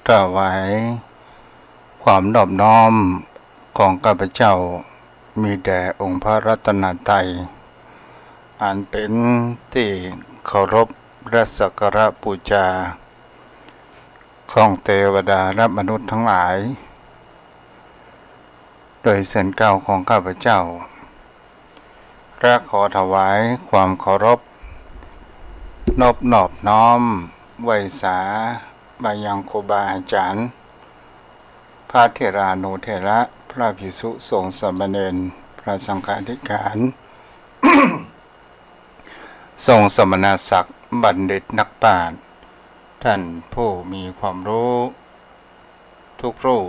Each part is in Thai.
ถวายความนอบน้อมของข้าพเจ้ามีแด่องค์พระรัตนตรัยอันเป็นที่เคารพและสักการะบูชาของเทวดาและมนุษย์ทั้งหลายโดยเส้นเก้าของข้าพเจ้าและขอถวายความเคารพนอบน้อมไหว้สาบายังครูบาอาจารย์พระเถรานุเถระพระภิกษุสงฆ์สามเณรพระสังฆาธิการ ทรงสมณศักดิ์บัณฑิตนักปราชญ์ท่านผู้มีความรู้ทุกรูป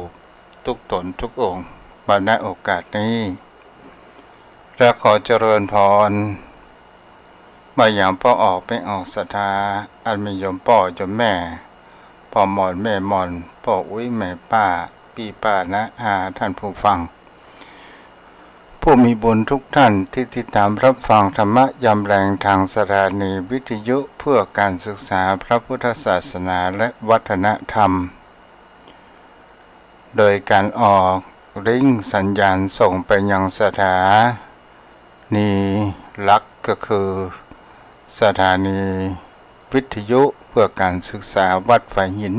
ทุกตนทุกองค์บัดณโอกาสนี้และขอเจริญพรมาอย่างพ่อออกไม่ออกศรัทธาอันมีโยมพ่อโยมแม่พ่อหมอนแม่หมอนพ่ออุ้ยแม่ป้าพี่ป้านะท่านผู้ฟังผู้มีบุญทุกท่านที่ติดตามรับฟังธรรมะยามแรงทางสถานีวิทยุเพื่อการศึกษาพระพุทธศาสนาและวัฒนธรรมโดยการออกลิงก์สัญญาณส่งไปยังสถานีหลักก็คือสถานีวิทยุเพื่อการศึกษาวัดฝายหิน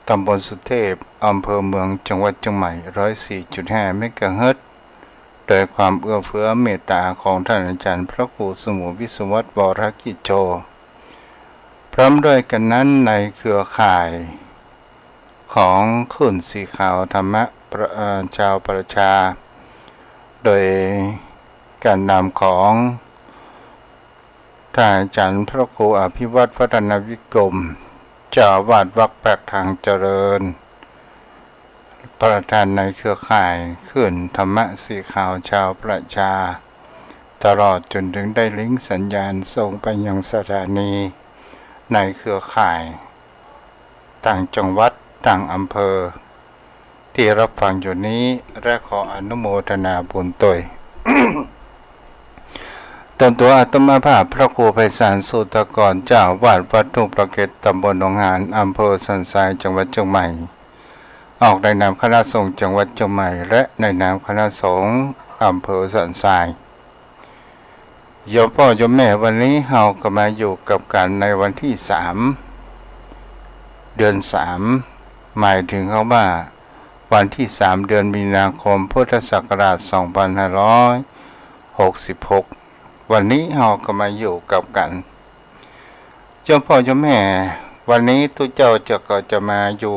ตำบลสุเทพอำเภอเมืองจังหวัดเชียงใหม่ 104.5 เมกะเฮิรตซ์โดยความเอื้อเฟื้อเมตตาของท่านอาจารย์พระครูสมุวิศววัฒน์วรกิจโจพร้อมด้วยกันนั้นในเครือข่ายของคลื่นสีขาวธรรมะชาวประชาโดยการนำของท่านอาจารย์พระครูอภิวัตรพัฒนวิกรมเจ้าอาวาสวัดแปกทางเจริญประธานในเครือข่ายขึ้นธรรมะสีขาวชาวประชาตลอดจนถึงได้ลิงก์สัญญาณส่งไปยังสถานีในเครือข่ายต่างจังหวัดต่างอำเภอที่รับฟังอยู่นี้และขออนุโมทนาบุญตน ตนตัวอาตมาภาพพระครูไพศาลสุตกรเจ้าวาดวัดทุ่งประเกตตำบลหนองหานอำเภอสันทรายจังหวัดเชียงใหม่ออกในนามคณะสงฆ์จังหวัดเชียงใหม่และในนามคณะสงฆ์อำเภอสันทรายโยมพ่อโยมแม่วันนี้เราก็มาอยู่กับกันในวันที่3เดือน3หมายถึงเขาว่าวันที่3เดือนมีนาคมพุทธศักราช2566วันนี้เราก็มาอยู่กับกันโยมพ่อโยมแม่วันนี้ทุกเจ้าก็จะมาอยู่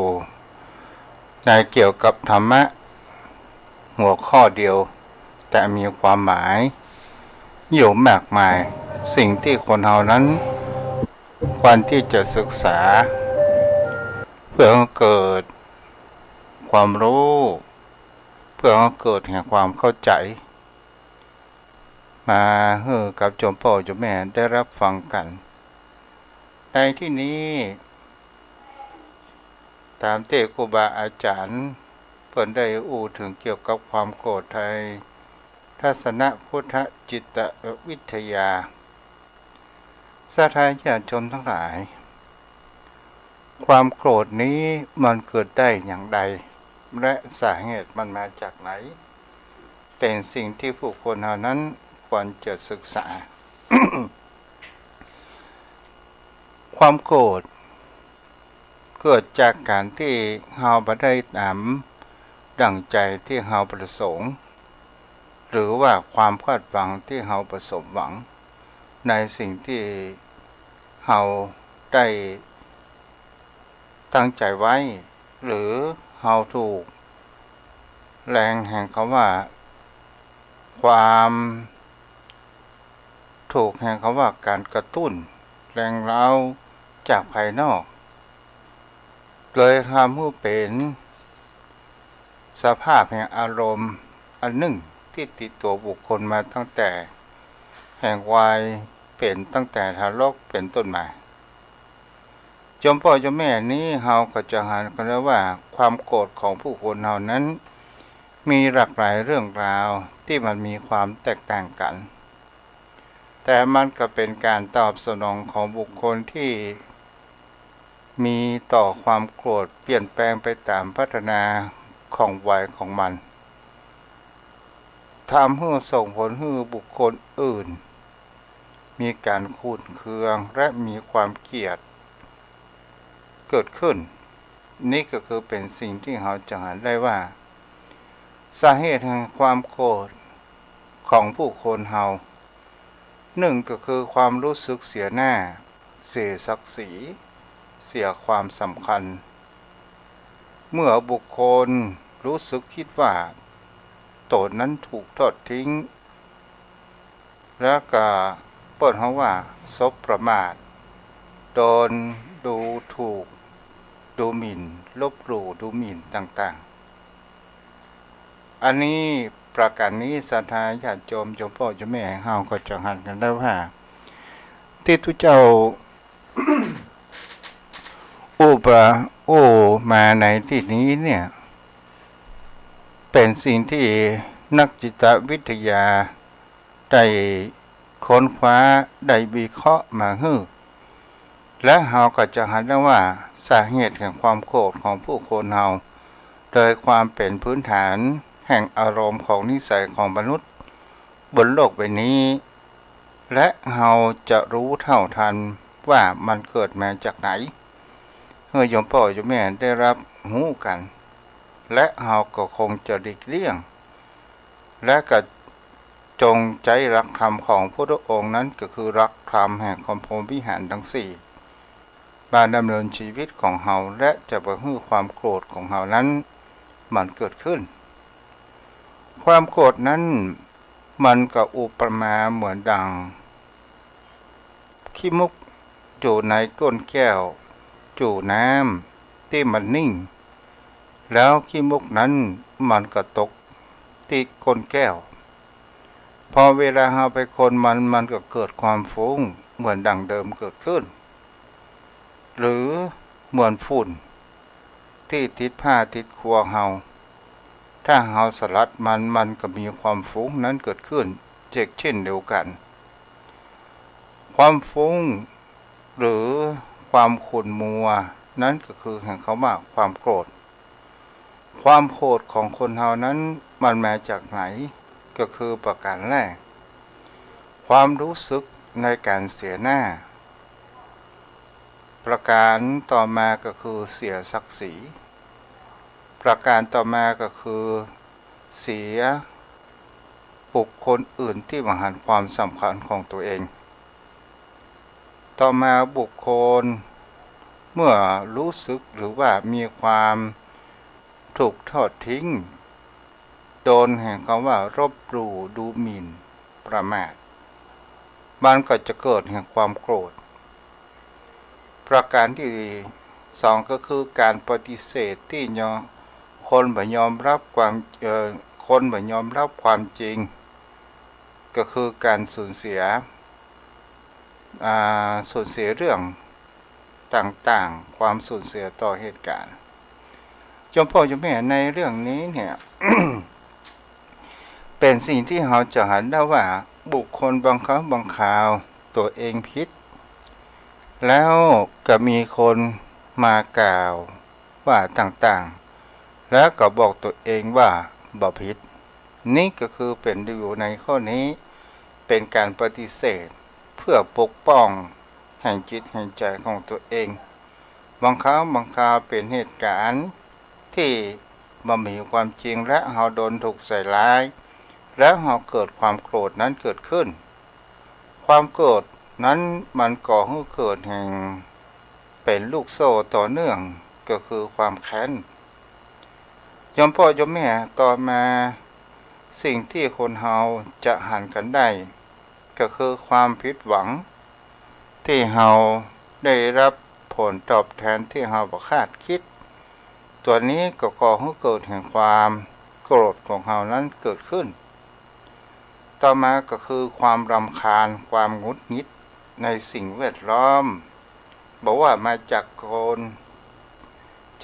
ในเกี่ยวกับธรรมะหัวข้อเดียวแต่มีความหมายอยู่มากมายสิ่งที่คนเรานั้นควรที่จะศึกษาเพื่อให้เกิดความรู้เพื่อให้เกิดแห่งความเข้าใจมากับโยมพ่อโยมแม่ได้รับฟังกันในที่นี้ตามที่ครูบาอาจารย์เพิ่นได้ถึงเกี่ยวกับความโกรธไทยทัศนพุทธจิตวิทยาสาธารณญาติชนทั้งหลายความโกรธนี้มันเกิดได้อย่างใดและสาเหตุมันมาจากไหนเป็นสิ่งที่ผู้คนเหล่านั้นควรจะศึกษา ความโกรธเกิดจากการที่เราไม่ได้ตามดั่งใจที่เราประสงค์หรือว่าความคาดหวังที่เราประสบหวังในสิ่งที่เราได้ตั้งใจไว้หรือเราถูกแรงแห่งคำว่าความถูกแห่งคำว่าการกระตุ้นแรงเร้าจากภายนอกเลยทำให้เป็นสภาพแห่งอารมณ์อันหนึ่งที่ติดตัวบุคคลมาตั้งแต่แห่งวัยเป็นตั้งแต่ทารกเป็นต้นมาโยมพ่อโยมแม่นี้เราก็จะหันกันแล้วว่าความโกรธของผู้คนเหล่านั้นมีหลากหลายเรื่องราวที่มันมีความแตกต่างกันแต่มันก็เป็นการตอบสนองของบุคคลที่ มีต่อความโกรธเปลี่ยนแปลงไปตามพัฒนาของวัยของมันทำให้ส่งผลให้บุคคลอื่นมีการขุ่นเคืองและมีความเกลียดเกิดขึ้นนี่ก็คือเป็นสิ่งที่เราจะเห็นได้ว่าสาเหตุแห่งความโกรธของผู้คนเราหนึ่งก็คือความรู้สึกเสียหน้าเสียศักดิ์ศรีเสียความสำคัญเมื่อบุคคลรู้สึกคิดว่าตนนั้นถูกทอดทิ้งแล้วก็เปิดเขาว่าซบประมาทโดนดูถูกดูหมิ่นลบหลู่ดูหมิ่นต่างๆอันนี้ประการนี้ศรัทธาญาติโยมพ่อโยมแม่เฮาก็จะหันกันได้ว่าที่ทุกเจ้า มาในที่นี้เนี่ยเป็นสิ่งที่นักจิตวิทยาได้ค้นคว้าได้วิเคราะห์มาฮึและเราก็จะเห็นได้ว่าสาเหตุแห่งความโกรธของผู้คนเราโดยความเป็นพื้นฐานแห่งอารมณ์ของนิสัยของมนุษย์บนโลกใบนี้และเราจะรู้เท่าทันว่ามันเกิดมาจากไหนเมื่อโยมพ่อโยมแม่ได้รับรู้กันและเราก็คงจะหลีกเลี่ยงและก็จงใจรักธรรมของพระองค์นั้นก็คือรักธรรมแห่งความพรหมวิหารทั้งสี่มาดำเนินชีวิตของเราและจะบรรลุความโกรธของเรานั้นมันเกิดขึ้นความโกรธนั้นมันก็อุปมาเหมือนดังขี้มุกอยู่ในก้นแก้วจู่น้ำที่มันนิ่งแล้วขี้มุกนั้นมันก็ตกที่ก้นแก้วพอเวลาเราไปคนมันก็เกิดความฟุ้งเหมือนดังเดิมเกิดขึ้นหรือเหมือนฝุ่นที่ติดผ้าติดครัวเราถ้าเราสลัดมันก็มีความฟุ้งนั้นเกิดขึ้นเช่นเดียวกันความฟุ้งหรือความขุ่นมัวนั้นก็คือแห่งเขาว่าความโกรธความโกรธของคนเรานั้นมันมาจากไหนก็คือประการแรกความรู้สึกในการเสียหน้าประการต่อมาก็คือเสียศักดิ์ศรีประการต่อมาก็คือเสียบุคคลอื่นที่มาหันความสำคัญของตัวเองต่อมาบุคคลเมื่อรู้สึกหรือว่ามีความถูกทอดทิ้งโดนแห่งคำว่ารบหลู่ดูหมิ่นประมาทมันก็จะเกิดแห่งความโกรธประการที่สองก็คือการปฏิเสธที่คนไม่ยอมรับความจริงก็คือการสูญเสียเรื่องต่างๆความสูญเสียต่อเหตุการณ์โยมพ่อโยมแม่ในเรื่องนี้เนี่ย เป็นสิ่งที่เราจะเห็นได้ว่าบุคคลบางครั้งบางคราวตัวเองผิดแล้วก็มีคนมากล่าวว่าต่างๆแล้วก็บอกตัวเองว่าบ่ผิดนี่ก็คือเป็นอยู่ในข้อนี้เป็นการปฏิเสธเพื่อปกป้องแห่งจิตแห่งใจของตัวเองบางครั้งบางคราวเป็นเหตุการณ์ที่บ่มีความจริงและเราโดนถูกใส่ร้ายแล้วเราเกิดความโกรธนั้นเกิดขึ้นความโกรธนั้นมันก่อให้เกิดแห่งเป็นลูกโซ่ต่อเนื่องก็คือความแค้นโยมพ่อโยมแม่ต่อมาสิ่งที่คนเราจะหันกันได้ก็คือความผิดหวังที่เราได้รับผลตอบแทนที่เราบ่คาดคิดตัวนี้ก็ก่อให้เกิดแห่งความโกรธของเรานั้นเกิดขึ้นต่อมาก็คือความรำคาญความหงุดหงิดในสิ่งแวดล้อมบอกว่ามาจาก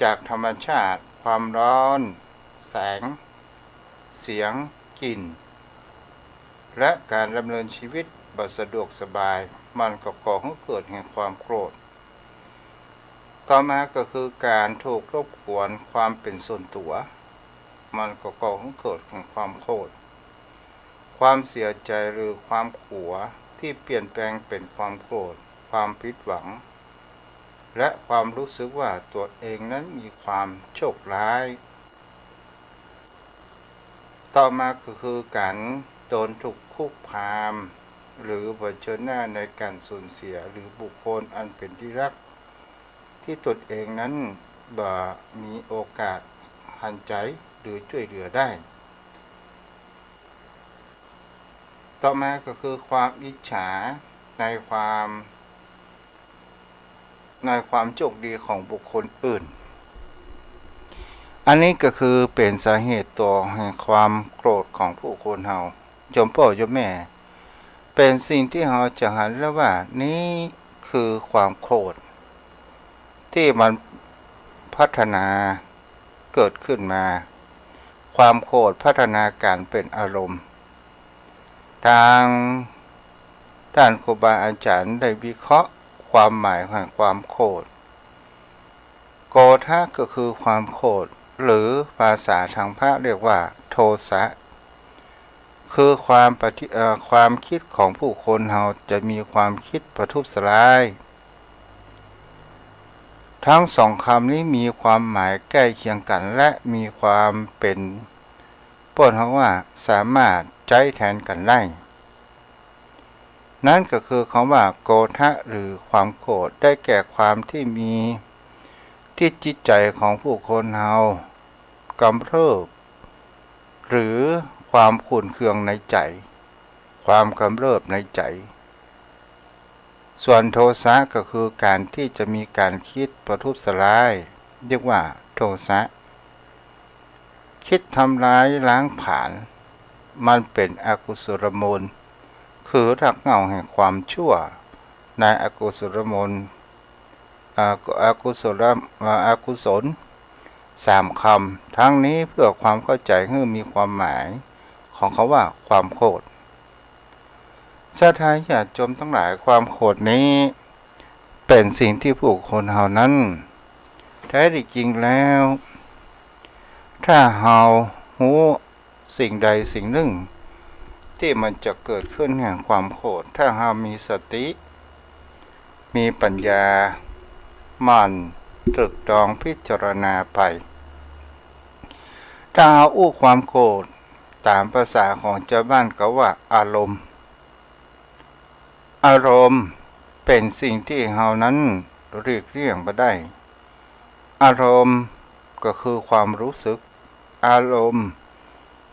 จากธรรมชาติความร้อนแสงเสียงกลิ่นและการดำเนินชีวิตบ่สะดวกสบายมันก็ก่อให้เกิดแห่งความโกรธ ต่อมาก็คือการถูกรบกวนความเป็นส่วนตัวมันก็ก่อให้เกิดของความโกรธความเสียใจหรือความขัวที่เปลี่ยนแปลงเป็นความโกรธความผิดหวังและความรู้สึกว่าตัวเองนั้นมีความโชคร้ายต่อมาก็คือการโดนถูกคุกคามหรือเผชิญหน้าในการสูญเสียหรือบุคคลอันเป็นที่รักที่ตนเองนั้นบ่มีโอกาสหันใจหรือช่วยเหลือได้ต่อมาก็คือความอิจฉาในความโชคดีของบุคคลอื่นอันนี้ก็คือเป็นสาเหตุตัวแห่งความโกรธของผู้คนเฮาโยมพ่อโยมแม่เป็นสิ่งที่เราจะหันแล้วว่านี่คือความโกรธที่มันพัฒนาเกิดขึ้นมาความโกรธพัฒนาการเป็นอารมณ์ทางด้านครูบาอาจารย์ได้วิเคราะห์ความหมายของความโกรธโกธะก็คือความโกรธหรือภาษาทางพระเรียกว่าโทสะคือความคิดของผู้คนเราจะมีความคิดประทุษร้ายทั้งสองคำนี้มีความหมายใกล้เคียงกันและมีความเป็นป้นเขาว่าสามารถใช้แทนกันได้นั่นก็คือคำว่าโกธะหรือความโกรธได้แก่ความที่มีที่จิตใจของผู้คนเฮากำเริบหรือความขุ่นเคืองในใจความกำเริบในใจส่วนโทสะก็คือการที่จะมีการคิดประทุษร้ายเรียกว่าโทสะคิดทำร้ายล้างผลาญมันเป็นอกุศลมูลคือรากเหง้าแห่งความชั่วในอกุศลมูลอกุศล3 คำทั้งนี้เพื่อความเข้าใจให้มีความหมายของเขาว่าความโกรธศรัทธาญาติโยมทั้งหลายความโกรธนี้เป็นสิ่งที่ผู้คนเฮานั้นแท้จริงแล้วถ้าเฮารู้สิ่งใดสิ่งหนึ่งที่มันจะเกิดขึ้นแห่งความโกรธถ้าเฮามีสติมีปัญญามันตรึกตรองพิจารณาไปถ้าเฮาอู้ความโกรธตามภาษาของชาวบ้านก็ว่าอารมณ์เป็นสิ่งที่เฮานั้นเรียกเรียงมาได้อารมณ์ก็คือความรู้สึกอารมณ์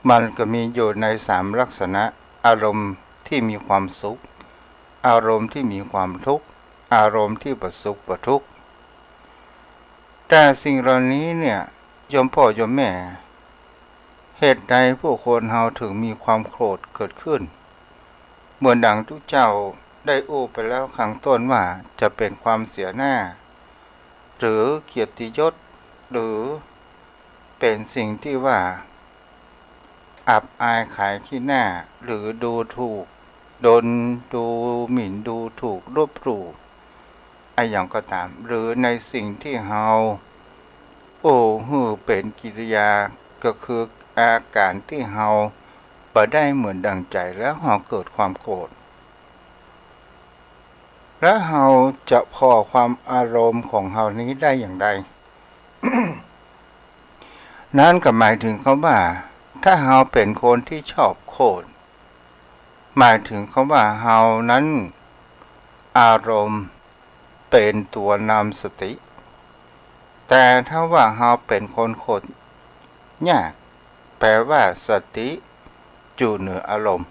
มันก็มีอยู่ใน3 ลักษณะอารมณ์ที่มีความสุขอารมณ์ที่มีความทุกข์อารมณ์ที่ประสุขประทุกข์แต่สิ่งเหล่านี้เนี่ยโยมพ่อโยมแม่เหตุใดผู้คนเฮาถึงมีความโกรธเกิดขึ้นเหมือนดังทุกเจ้าได้อู้ไปแล้วข้างต้นว่าจะเป็นความเสียหน้าหรือเกียรติยศหรือเป็นสิ่งที่ว่าอับอายขายขี้หน้าหรือดูถูกดูหมิ่นดูถูกลบหลู่อย่างก็ตามหรือในสิ่งที่เฮาเป็นกิริยาก็คืออาการที่เฮาบ่ได้เหมือนดังใจแล้วเฮาเกิดความโกรธและเฮาจะพอความอารมณ์ของเฮานี้ได้อย่างไร นั่นก็หมายถึงเขาว่าถ้าเฮาเป็นคนที่ชอบโกรธหมายถึงเขาว่าเฮานั้นอารมณ์เป็นตัวนำสติแต่ถ้าว่าเฮาเป็นคนโกรธยากแปลว่าสติอยู่เหนืออารมณ์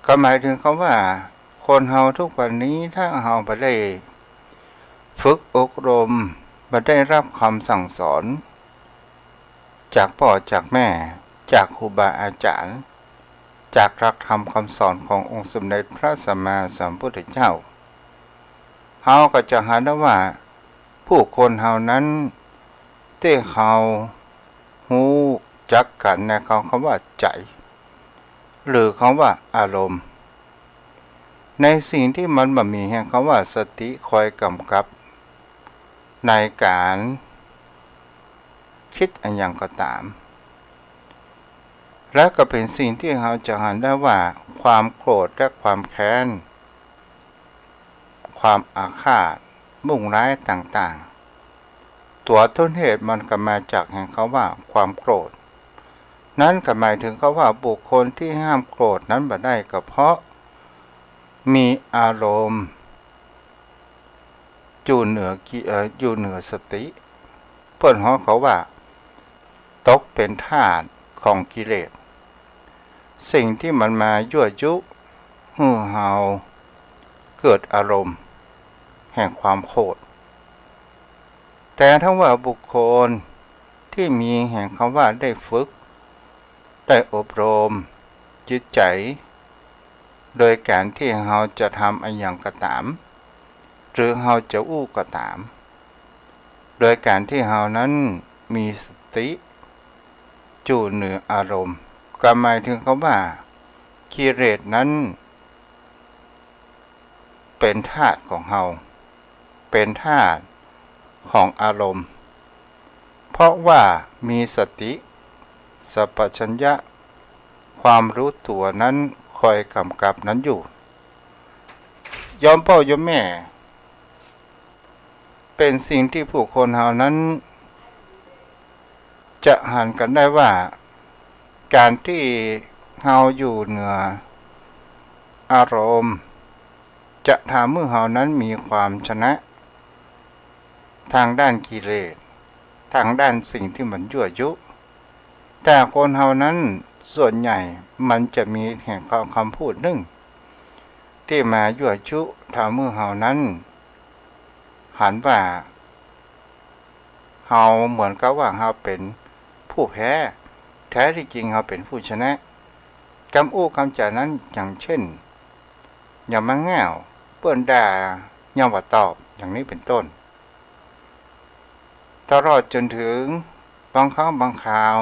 ก็หมายถึงเขาว่าคนเฮาทุกวันนี้ถ้าเฮาบ่ได้ฝึกอบรมบ่ได้รับคำสั่งสอนจากพ่อจากแม่จากครูบาอาจารย์จากหลักธรรมคำสอนขององค์สมเด็จพระสัมมาสัมพุทธเจ้าเฮาก็จะหาได้ว่าผู้คนเฮานั้นที่เขาฮู้จักกันในคำว่าใจหรือคำว่าอารมณ์ในสิ่งที่มันบ่มีแห่งคำว่าสติคอยกำกับ ในการคิดอันอย่างก็ตามและก็เป็นสิ่งที่เราจะเห็นได้ว่าความโกรธและความแค้นความอาฆาตมุ่งร้ายต่างๆตัวต้นเหตุมันก็มาจากแห่งเขาว่าความโกรธนั้นก็หมายถึงเขาว่าบุคคลที่ห้ามโกรธนั้นบ่ได้ก็เพราะมีอารมณ์อยู่เหนือสติเพิ่นฮ้องเขาว่าตกเป็นทาสของกิเลสสิ่งที่มันมายั่วยุให้เฮาเกิดอารมณ์แห่งความโกรธแต่ถ้าว่าบุคคลที่มีแห่งคำว่าได้ฝึกได้อบรมจิตใจโดยการที่เฮาจะทำอะไรอย่างก็ตามหรือเฮาจะอู้ก็ตามโดยการที่เฮานั้นมีสติอยู่เหนืออารมณ์ก็หมายถึงเขาว่ากิเลสนั้นเป็นธาตุของเฮาเป็นธาตุของอารมณ์เพราะว่ามีสติสัพพัญญะความรู้ตัวนั้นคอยกำกับนั้นอยู่ยอมพ่อยอมแม่เป็นสิ่งที่ผู้คนเฮานั้นจะหันกันได้ว่าการที่เฮาอยู่เหนืออารมณ์จะทำให้เฮานั้นมีความชนะทางด้านกิเลสทางด้านสิ่งที่มันยั่วยุแต่คนเฮานั้นส่วนใหญ่มันจะมีแห่งคำพูดหนึ่งที่มายั่วยุทำให้เฮานั้นหันว่าเฮาเหมือนกับว่าเฮาเป็นผู้แพ้แท้ที่จริงเฮาเป็นผู้ชนะคำอู้คำจานั้นอย่างเช่นอย่ามาแง่วเปิ้นด่าอย่าว่าตอบอย่างนี้เป็นต้นตลอดจนถึงบางครั้งบางคราว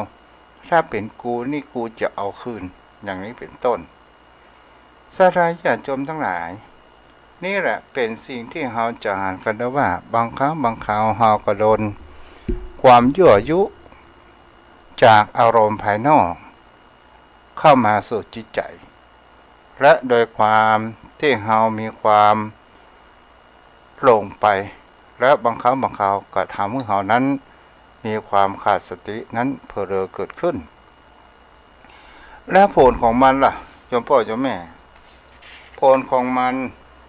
ถ้าเป็นกูนี่กูจะเอาคืนอย่างนี้เป็นต้นศรัทธาญาติโยมทั้งหลายนี่แหละเป็นสิ่งที่เฮาจะอ่านกันได้ว่าบางครั้งบางคราวเฮาก็โดนความยั่วยุจากอารมณ์ภายนอกเข้ามาสู่จิตใจและโดยความที่เฮามีความหลงไปและบางครั้งบางคราวก็ทำให้เฮานั้นมีความขาดสตินั้นเผลอเกิดขึ้นและผลของมันล่ะโยมพ่อโยมแม่ผลของมัน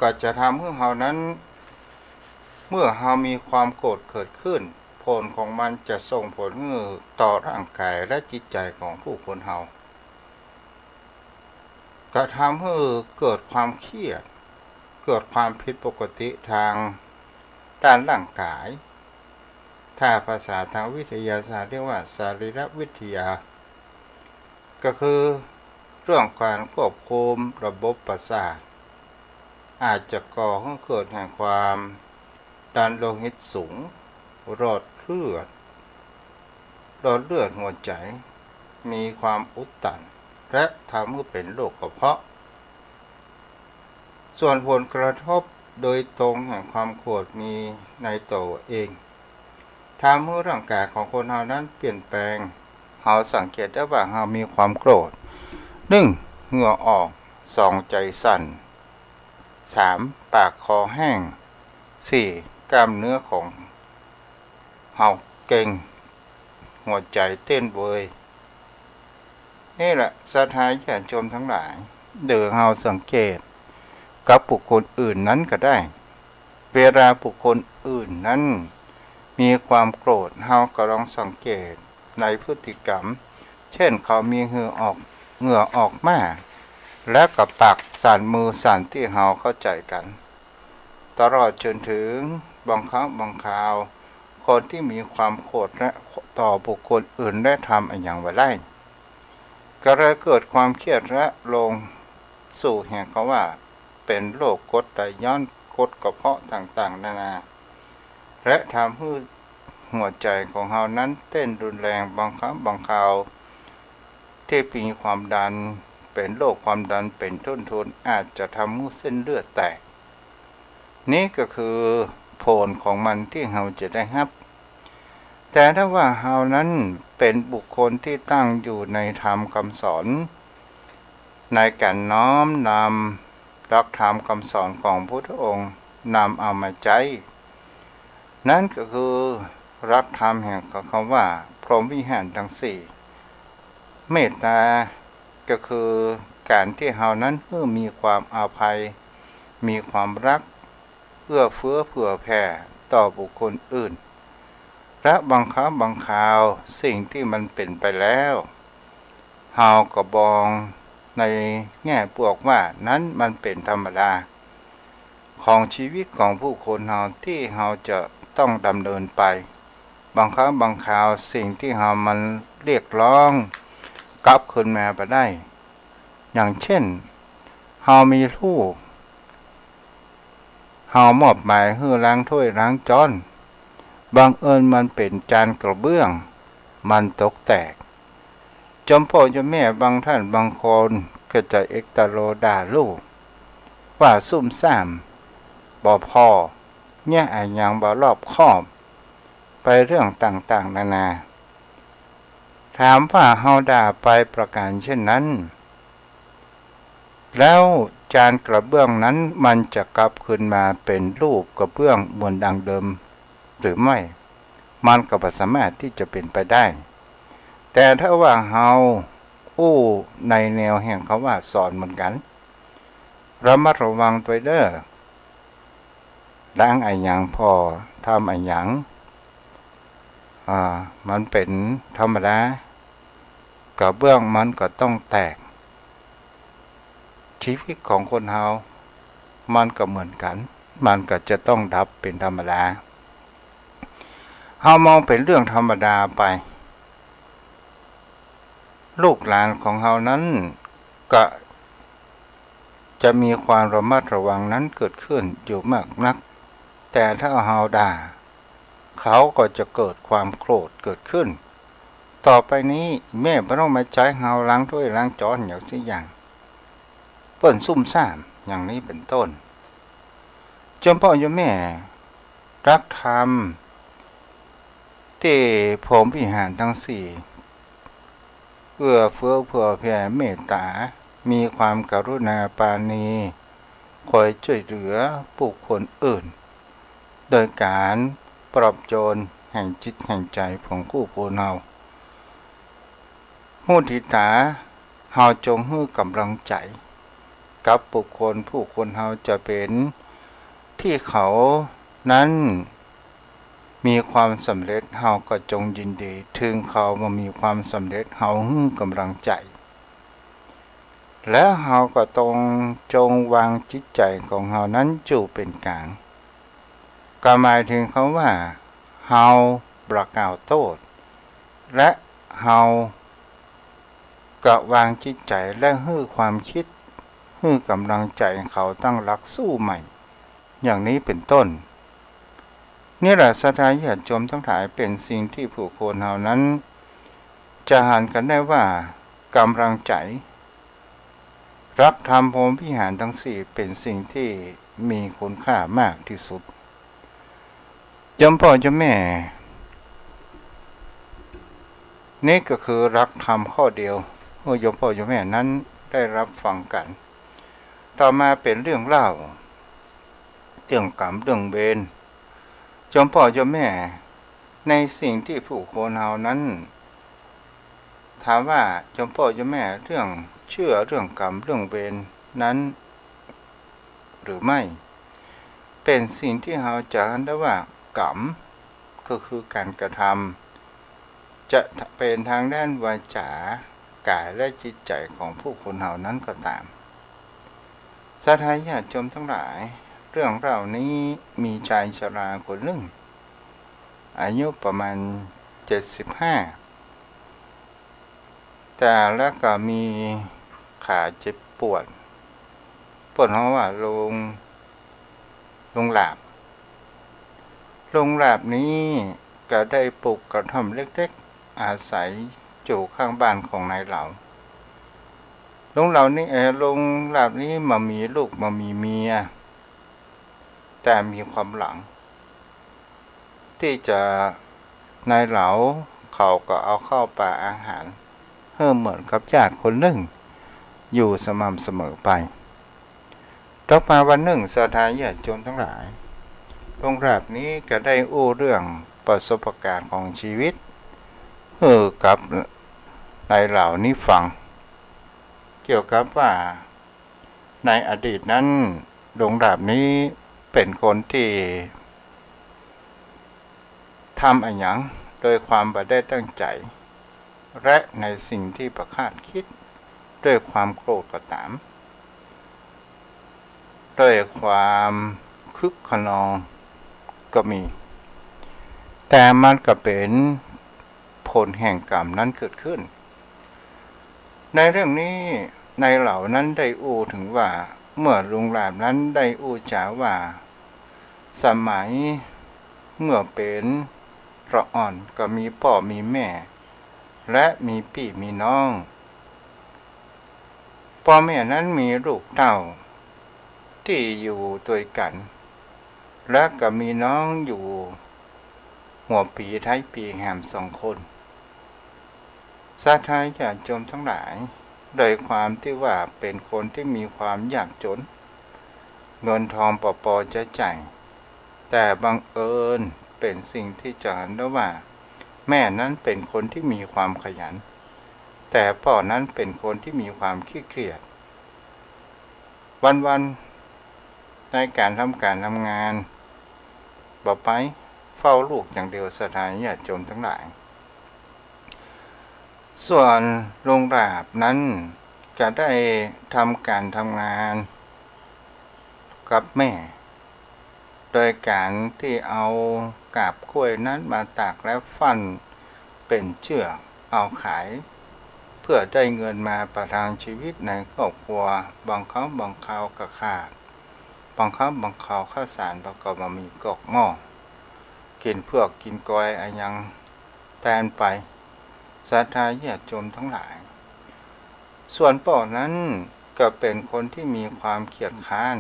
ก็จะทำให้เฮานั้นเมื่อเฮามีความโกรธเกิดขึ้นผลของมันจะส่งผลต่อร่างกายและจิตใจของผู้คนเฮาก็ทำให้เกิดความเครียดเกิดความผิดปกติทางด้านร่างกายถ้าภาษาทางวิทยาศาสตร์เรียกว่าสรีรวิทยาก็คือเรื่องการควบคุมระบบประสาทอาจจะก่อให้เกิดแห่งความดันโลหิตสูงหลอดเลือดหัวใจมีความอุดตันและทำให้เป็นโรคกระเพาะส่วนผลกระทบโดยตรงแห่งความโกรธมีในตัวเองทำให้ร่างกายของคนเฮานั้นเปลี่ยนแปลงเฮาสังเกตได้ว่าเฮามีความโกรธ 1. เหงื่อออก 2. ใจสั่น 3. ปากคอแห้ง 4. กล้ามเนื้อของเฮาเกร็งหัวใจเต้นเวยนี่แหละศรัทธาญาติโยมทั้งหลายเดี๋ยวเฮาสังเกตกับบุคคลอื่นนั้นก็ได้เวลาบุคคลอื่นนั้นมีความโกรธเฮาก็ลองสังเกตในพฤติกรรมเช่นเขามีเหงื่อออกมาและกับปากสั่นมือสั่นที่เฮาเข้าใจกันตลอดจนถึงบางครั้งบางคราวคนที่มีความโกรธและต่อบุคคลอื่นได้ทำอย่างไว้ได้ก็เลยเกิดความเครียดและลงสู่แห่งเขาว่าเป็นโรคกรดไหลย้อนกรดกระเพาะต่างๆนานาและทำให้หัวใจของเฮานั้นเต้นรุนแรงบางครั้งบางคราวที่มีความดันเป็นโรคความดันเป็นต้นทุนอาจจะทำให้เส้นเลือดแตกนี่ก็คือ ผลของมันที่เราจะได้รับแต่ถ้าว่าเรานั้นเป็นบุคคลที่ตั้งอยู่ในธรรมคำสอนในการน้อมนำหลักธรรมคำสอนของพุทธองค์นำเอามาใช้นั่นก็คือหลักธรรมแห่งคำว่าพรหมวิหารทั้งสี่เมตตาก็คือการที่เรานั้นมีความอาภัยมีความรักเอื้อเฟื้อเผื่อแผ่ต่อบุคคลอื่นและบางครั้งบางคราวสิ่งที่มันเป็นไปแล้วเฮาก็บองในแง่บวกว่านั้นมันเป็นธรรมดาของชีวิตของผู้คนเฮาที่เฮาจะต้องดำเนินไปบางครั้งบางคราวสิ่งที่เฮามันเรียกร้องกลับคืนมาไปได้อย่างเช่นเฮามีลูกเฮามอบหมายให้ล้างถ้วยล้างจานบังเอิญมันเป็นจานกระเบื้องมันตกแตกจอมพ่อจอมแม่บางท่านบางคนก็จะเอกตโรด่าลูกว่าซุ่มซ่ามบ่พอเนี่ยอย่างบ่รอบคอบไปเรื่องต่างๆนานาถามว่าเฮาด่าไปประการเช่นนั้นแล้วจานกระเบื้องนั้นมันจะกลับคืนมาเป็นรูปกระเบื้องเหมือนดังเดิมหรือไม่มันก็บ่สามารถที่จะเป็นไปได้แต่ถ้าว่าเฮาในแนวแห่งเขาว่าสอนเหมือนกันระมัดระวังตัวเด้อล้างไอ้หยังพอทำไอ้หยังมันเป็นธรรมดากระเบื้องมันก็ต้องแตกชีวิตของคนเฮามันก็เหมือนกันมันก็จะต้องดับเป็นธรรมดาเฮามองเป็นเรื่องธรรมดาไปลูกหลานของเฮานั้นก็จะมีความระมัดระวังนั้นเกิดขึ้นอยู่มากนักแต่ถ้าเฮาด่าเขาก็จะเกิดความโกรธเกิดขึ้นต่อไปนี้แม่บ่ต้องมาใช้เฮาล้างถ้วยล้างจานอย่างสิอย่างเปิ้นซุ่มซ่ามอย่างนี้เป็นต้นจอมพ่อจอมแม่รักธรรมที่พรหมวิหารทั้งสี่เอื้อเฟื้อเผื่อแผ่เมตตามีความกรุณาปราณีคอยช่วยเหลือบุคคลอื่นโดยการปลอบโยนแห่งจิตแห่งใจของผู้คนเฮามุทิตาเฮาจงให้กำลังใจกับบุคคลผู้คนเฮาจะเป็นที่เขานั้นมีความสำเร็จเฮาก็จงยินดีถึงเขามามีความสำเร็จเฮาให้กำลังใจและเฮาก็ต้องจงวางจิตใจของเฮานั้นอยู่เป็นกลางก็หมายถึงเขาว่าเฮาบ่กล่าวโทษและเฮาก็วางจิตใจและให้ความคิดให้กำลังใจเขาตั้งหลักสู้ใหม่อย่างนี้เป็นต้นนี่แหละศรัทธาญาติโยมทั้งหลายเป็นสิ่งที่ผู้คนเฮานั้นจะหันกันได้ว่ากำลังใจรักธรรมพรหมวิหารทั้งสี่เป็นสิ่งที่มีคุณค่ามากที่สุดจอมพ่อจอมแม่นี่ก็คือรักธรรมข้อเดียวโยมพ่อโยมแม่นั้นได้รับฟังกันต่อมาเป็นเรื่องเล่าเรื่องกรรมเรื่องเวรจอมพ่อจอมแม่ในสิ่งที่ผู้คนเฮานั้นถามว่าจอมพ่อจอมแม่เรื่องเชื่อเรื่องกรรมเรื่องเวรนั้นหรือไม่เป็นสิ่งที่เฮาจะเห็นได้ว่ากรรมก็คือการกระทำจะเป็นทางด้านวาจากายและจิตใจของผู้คนเฮานั้นก็ตามศรัทธาญาติโยมทั้งหลายเรื่องเหล่านี้มีชายชราคนหนึ่งอายุประมาณ75แต่แล้วก็มีขาเจ็บปวดเพราะว่าลงหลาบนี้ก็ได้ปลูกกระท่อมเล็กๆอาศัยอยู่ข้างบ้านของนายเหล่าลงหลาบนี้มามีลูกมามีเมียแต่มีความหลัง ที่จะนายเหลาเขาก็เอาเข้าป่าอาหารเพิ่มเหมือนกับญาติคนหนึ่งอยู่สม่ำเสมอไปต่อมาวันหนึ่งสถานญาติโยมทั้งหลายโรงแรมนี้ก็ได้อู้เรื่องประสบการณ์ของชีวิตกับนายเหล่านี้ฟังเกี่ยวกับว่าในอดีตนั้นโรงแรมนี้เป็นคนที่ทำอะไรอย่างโดยความบ่ได้ตั้งใจและในสิ่งที่ประคาดคิดด้วยความโกรธก็ตามด้วยความคึกขนองก็มีแต่มันก็เป็นผลแห่งกรรมนั้นเกิดขึ้นในเรื่องนี้ในเหล่านั้นได้อู้ถึงว่าเมื่อโรงแรมนั้นได้อู้จ๋าว่าสมัยเมื่อเป็นละอ่อนก็มีพ่อมีแม่และมีพี่มีน้องพ่อแม่นั้นมีลูกเต้าที่อยู่ด้วยกันและก็มีน้องอยู่หัวปีท้ายปีแหม2 คนสาธารณญาติโยมทั้งหลายโดยความที่ว่าเป็นคนที่มีความยากจนเงินทองปอจะจ่ายแต่บังเอิญเป็นสิ่งที่จะเห็นได้ว่าแม่นั้นเป็นคนที่มีความขยันแต่พ่อนั้นเป็นคนที่มีความขี้เกียจวันๆในการทำงานบ่ไปเฝ้าลูกอย่างเดียวสถานญาติโยมทั้งหลายส่วนโรงแรมนั้นจะได้ทำการทำงานกับแม่โดยการที่เอากาบกล้วยนั้นมาตากแล้วฟันเป็นเชือกเอาขายเพื่อได้เงินมาประทังชีวิตในครอบครัวบางครั้งบางคราวก็ขาดบางครั้งบางคราวข้าวสารประกอบมามีกอกหม้อกินเพื่อกินกอยอะไรยังแทนไปศรัทธาญาติโยมทั้งหลายส่วนพ่อนั้นก็เป็นคนที่มีความเกียจคร้าน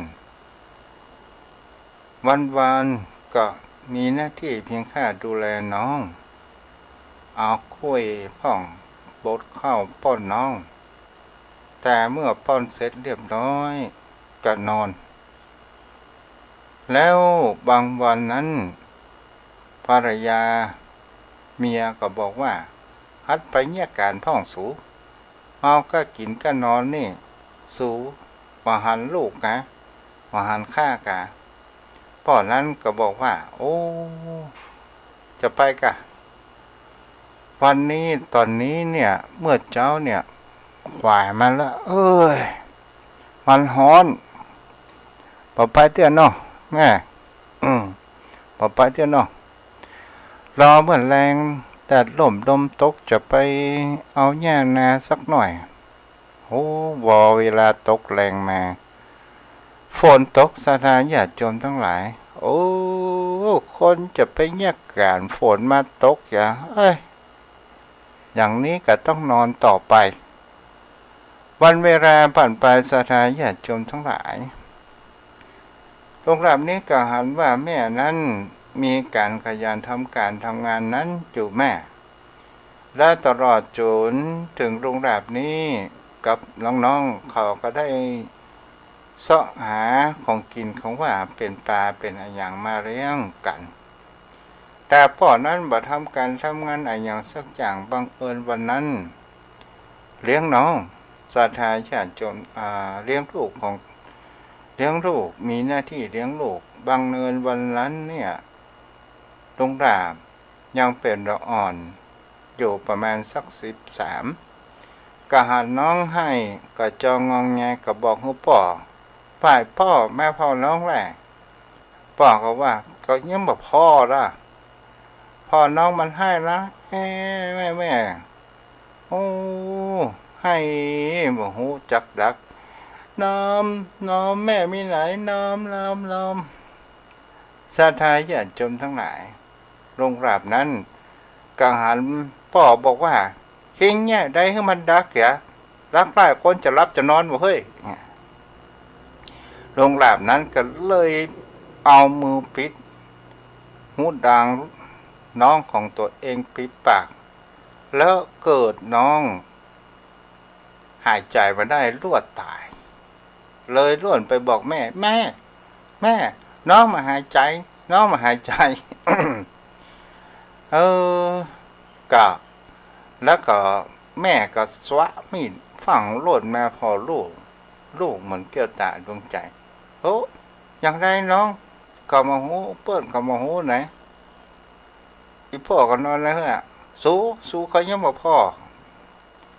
วันๆก็มีหน้าที่เพียงแค่ดูแลน้องเอาคุยพ่องบดข้าวป้อนน้องแต่เมื่อป้อนเสร็จเรียบร้อยก็นอนแล้วบางวันนั้นภรรยาเมียก็บอกว่าฮัดไปเนี่ยการพ่องสูเอาก็กินก็นอนนี่สูว่าหันลูกนะว่าหันข้ากะพ่อนั้นก็บอกว่าโอ้จะไปกะวันนี้ตอนนี้เนี่ยเมื่อเจ้าเนี่ยขวายมันละมันฮ้อนปอไปเตี้ยเนาะแม่ปอไปเตี้ยเนาะรอเหมือนแรงแต่ลมตกจะไปเอาแย่นาสักหน่อยโอ้วอเวลาตกแรงมาฝนตกสถานญาติโยมทั้งหลายโอ้คนจะไปแยกการฝนมาตกอย่าอย่างนี้ก็ต้องนอนต่อไปวันเวลาผ่านไปสถานญาติโยมทั้งหลายโรงแรมนี้ก็หันว่าแม่นั้นมีการขยันทำงานนั้นอยู่แม่และตลอดจนถึงโรงแรมนี้กับน้องๆเขาก็ได้เสาะหาของกินของว่าเป็นปลาเป็นอะไรอย่างมาเลี้ยงกันแต่พ่อนั้นบ่ทำการทำงานอะไรอย่างสักอย่างบังเอิญวันนั้นเลี้ยงน้องศรัทธาญาติโยมเลี้ยงลูกมีหน้าที่เลี้ยงลูกบังเอิญวันนั้นเนี่ยโรงแรมยังเป็นละอ่อนอยู่ประมาณสัก13ก็หันน้องให้ก็จองงองแงก็บอกให้พ่อฝ่ายพ่อแม่พ่อน้องแหละพ่อก็ว่าก็ยังบอกพ่อละพ่อน้องมันให้ละแม่โอ้ให้บ่ฮู้จักดักน้ำแม่มีไหนน้ำศรัทธาญาติโยมทั้งหลายโรงแรมนั้นก็หันพ่อบอกว่าเก่งเนี่ยได้ให้มันดักอย่ารักได้คนจะรับจะนอนบ่เฮ้ยโรงแรมนั้นก็เลยเอามือปิดหูดัง น้องของตัวเองปิดปากแล้วเกิดน้องหายใจมาได้รวดตายเลยร่วนไปบอกแม่แม่แม่น้องมาหายใจน้องมาหายใจ เออก็แล้วก็แม่ก็สวะมีดฝังโลดมาพอลูกเหมือนเกี่ยวตาดวงใจโอ้อย่างไรน้องก็มาหูเปิ้นก็มาหูไหนอีพ่อก็นอนแล้วฮะสู้เขายังบ่พ่อ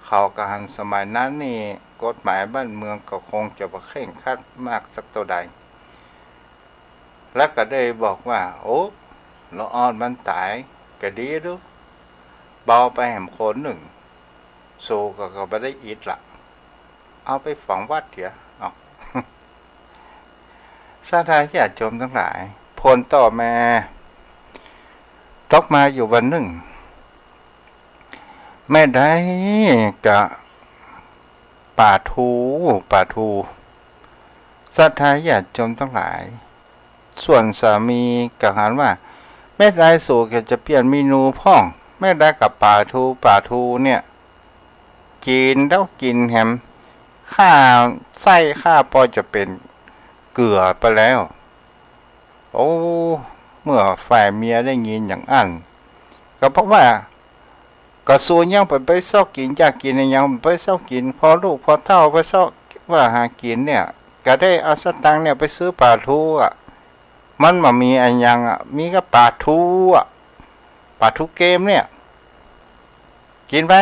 เขากหันสมัยนั้นนี่กฎหมายบ้านเมืองก็คงจะบ่เคร่งครัดมากสักตัวใดแล้วก็ได้บอกว่าโอ้ละอ่อนมันตายก็ดีดูเบาไปแหมคนหนึ่งสู้ก็ไม่ได้อิดละเอาไปฝังวัดเถอะเอา สาธาญาติโยมทั้งหลายผลต่อมาตกมาอยู่วันหนึ่งแม่ได้กะป่าทูสาธาญาติโยมทั้งหลายส่วนสามีกับหันว่าแม่ได้สู่แกจะเปลี่ยนเมนูพ่องแม่ได้กับป่าทูเนี่ยกินแล้วกินแฮมข้าไส้ข้าพอจะเป็นเกลือไปแล้วโอ้เมื่อฝ่ายเมียได้ยินอย่างอันก็เพราะว่ากระสูยังไปซอกกินอยากกินยังไปซอกกินพอลูกพอเท่าไปซอกว่าหากินเนี่ยก็ได้เอาสตังค์เนี่ยไปซื้อป่าทูอ่ะมันมามีอันยังอ่ะมีก็ป่าทูอ่ะป่าทูเกมเนี่ยกินไหม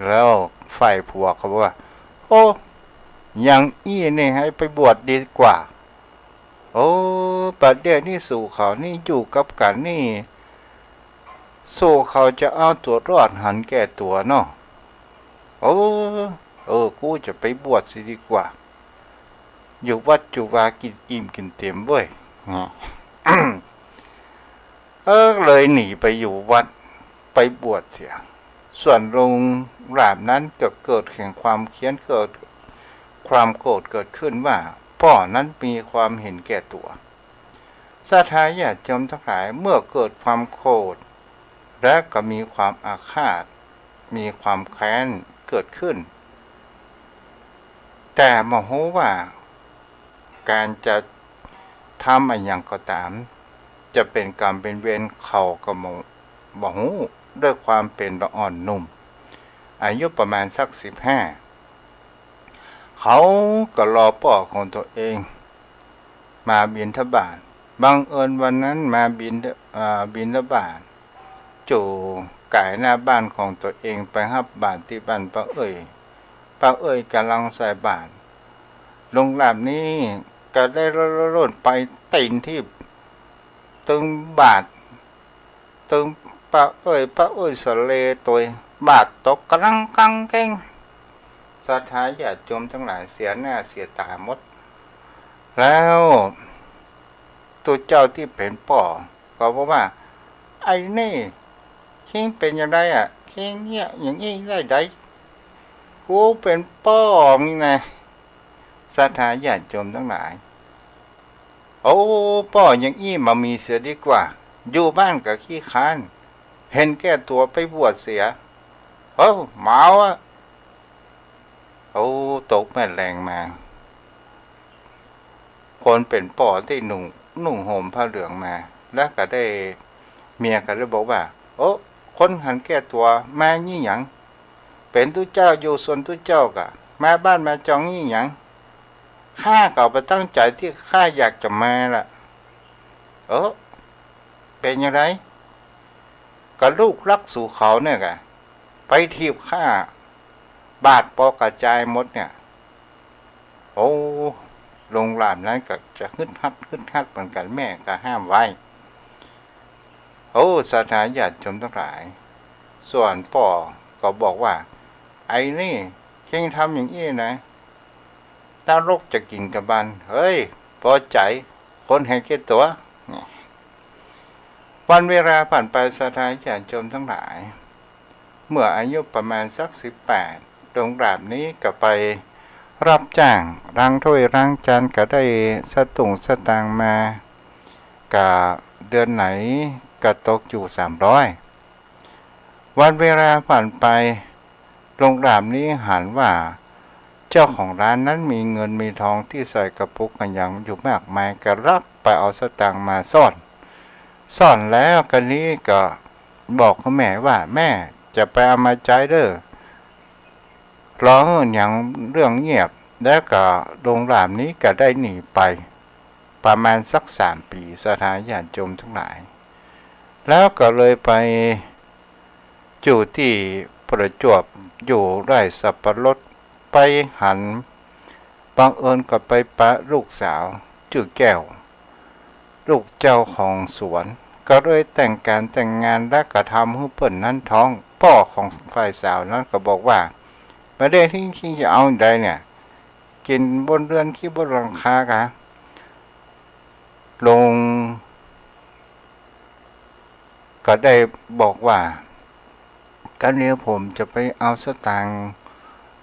แล้วฝ่ายผัวเขาบอกว่าโอ้ยังอี้นี่ให้ไปบวชดีกว่าโอ้ปัดเดี๋ยวนี่สู่เขานี่อยู่กับกันนี่สู่เขาจะเอาตัวรอดหันแก่ตัวเนาะโอ้กูจะไปบวชสิดีกว่าอยู่วัดจุวากินอิ่มกินเต็มเว้ย เลยหนีไปอยู่วัดไปบวชเสียส่วนโรงราบนั้นก็เกิดแห่งความเคียนเกิดความโกรธเกิดขึ้นว่าพ่อนั้นมีความเห็นแก่ตัวสาธาญาติโยมทั้งหลายเมื่อเกิดความโกรธและก็มีความอาฆาตมีความแค้นเกิดขึ้นแต่โมโหว่าการจะทำอะไรอย่างก็ตามจะเป็นกรรมเป็นเวรเขาก็โมโหด้วยความเป็นละอ่อนนุ่มอายุประมาณสัก15เขาก็รอพ่อของตัวเองมาบิณฑบาตบังเอิญวันนั้นมาบิณฑบาตจู่ไก่หน้าบ้านของตัวเองไปรับบาตรที่บ้านป้าเอ้ยกำลังใส่บาตรลงหลาบนี้ก็ได้ร่นไปตีนที่ตึงบาตรตึงป้าเอ้ยสะเลตัวบาตรตกกำลังกังเก่งสาธาญาติโยมทั้งหลายเสียหน้าเสียตาหมดแล้วตัวเจ้าที่เป็นป่อก็บอกว่าไอ้นี่คิงเป็นอย่างไรอ่ะคิงเนี่ยอย่างนี้ได้กูเป็นป่อนี่นะสาธาญาติโยมทั้งหลายโอ้ป่ออย่างนี้มามีเสียดีกว่าอยู่บ้านกับขี้ค้านเห็นแก่ตัวไปบวชเสียเมาอ่ะตกแม่แรงมาคนเป็นป่อที่นุ่งห่มผ้าเหลืองมาแล้วก็ได้เมียก็ได้บอกว่าคนหันแก่ตัวมานี่หยังเป็นทุเจ้าอยู่ส่วนทุเจ้ากะมาบ้านมาจองนี่หยังข้าก็ไปตั้งใจที่ข้าอยากจะมาล่ะเป็นยังไงก็ลูกรักสู่เขาเนี่ยกะไปทีบข้าบาดปอกระจายหมดเนี่ยโรงแรมนั้นก็จะขึ้นฮัดเหมือนกันแม่ก็ห้ามไว้สถานญาติโยมทั้งหลายส่วนพ่อก็บอกว่าไอ้นี่เข่งทำอย่างนี้นะตารกจะกินกับบันเฮ้ยพอใจคนเห็นแก่ตัววันเวลาผ่านไปสถานญาติโยมทั้งหลายเมื่ออายุประมาณสัก18โรงแรมนี้ก็ไปรับจ้างล้างถ้วยล้างจานก็ได้สตางค์มากับเดือนไหนก็ ก็ตกอยู่300วันเวลาผ่านไปโรงแรมนี้หันว่าเจ้าของร้านนั้นมีเงินมีทองที่ใส่กระปุกกันอย่างอยู่มากมายก็รับไปเอาสตางค์มาซ่อนแล้วกันนี้ก็บอกกับแม่ว่าแม่จะไปเอามาใช้เด้อรออย่างเรื่องเงียบแล้วก็โรงแรมนี้ก็ได้หนีไปประมาณสัก3 ปีสถานญาติโยมทั้งหลายแล้วก็เลยไปอยู่ที่ประจวบอยู่ไร่สับปะรดไปหันบังเอิญก็ไปปะลูกสาวชื่อแก้วลูกเจ้าของสวนก็เลยแต่งงานและก็ทำให้เปิ้นนั้นท้องพ่อของฝ่ายสาวนั้นก็บอกว่าประเด็นที่จะเอาใดเนี่ยกินบนเรือนขี้บนหลังคากะลงก็ได้บอกว่ากันเนี้ยผมจะไปเอาสตางค์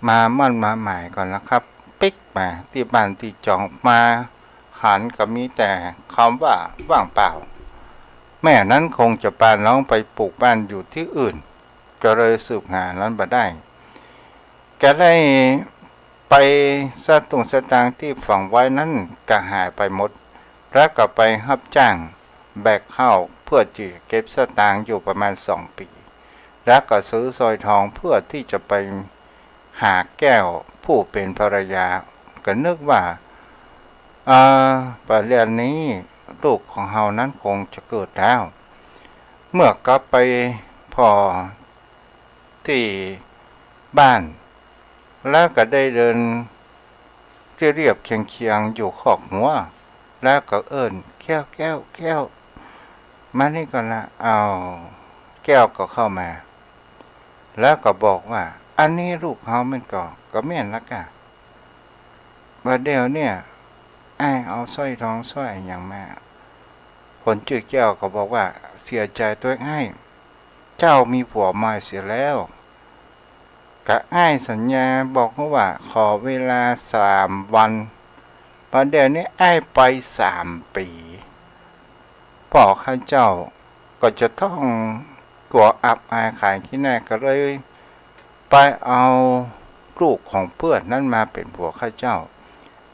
มามั่นมาหมายก่อนนะครับปิ๊กมาที่บ้านที่จองมาขันก็มีแต่คำว่าว่างเปล่าแม่นั้นคงจะพาน้องไปปลูกบ้านอยู่ที่อื่นก็เลยสืบหานั้นมาได้แกได้ไปสตางค์ที่ฝังไว้นั้นก็หายไปหมดแล้วก็ไปรับจ้างแบกข้าวเพื่อจะเก็บสตางค์อยู่ประมาณ2 ปีแล้วก็ซื้อสร้อยทองเพื่อที่จะไปหาแก้วผู้เป็นภรรยาก็นึกว่าประเด็นนี้ลูกของเฮานั้นคงจะเกิดแล้วเมื่อกลับไปพอที่บ้านแล้วก็ได้เดินเรียบเคียงอยู่ขอกหัวแล้วก็เอิ้นแก้วมานี่ก่อนละเอาแก้วก็เข้ามาแล้วก็บอกว่าอันนี้ลูกเขามันก็แม่นละกะบัดเดี๋ยวเนี่ยไอ้เอาสร้อยทองสร้อยอย่างมาคนชื่อแก้วก็บอกว่าเสียใจตัวให้เจ้ามีผัวใหม่เสียแล้วกะอ้ายสัญญาบอกว่าขอเวลา3 วันบัดเดี๋ยวนี้อ้ายไป3 ปีพ่อข้าเจ้าก็จะต้องกลัวอับอายขายขี้หน้าก็เลยไปเอาลูกของเพื่อนนั้นมาเป็นผัวข้าเจ้า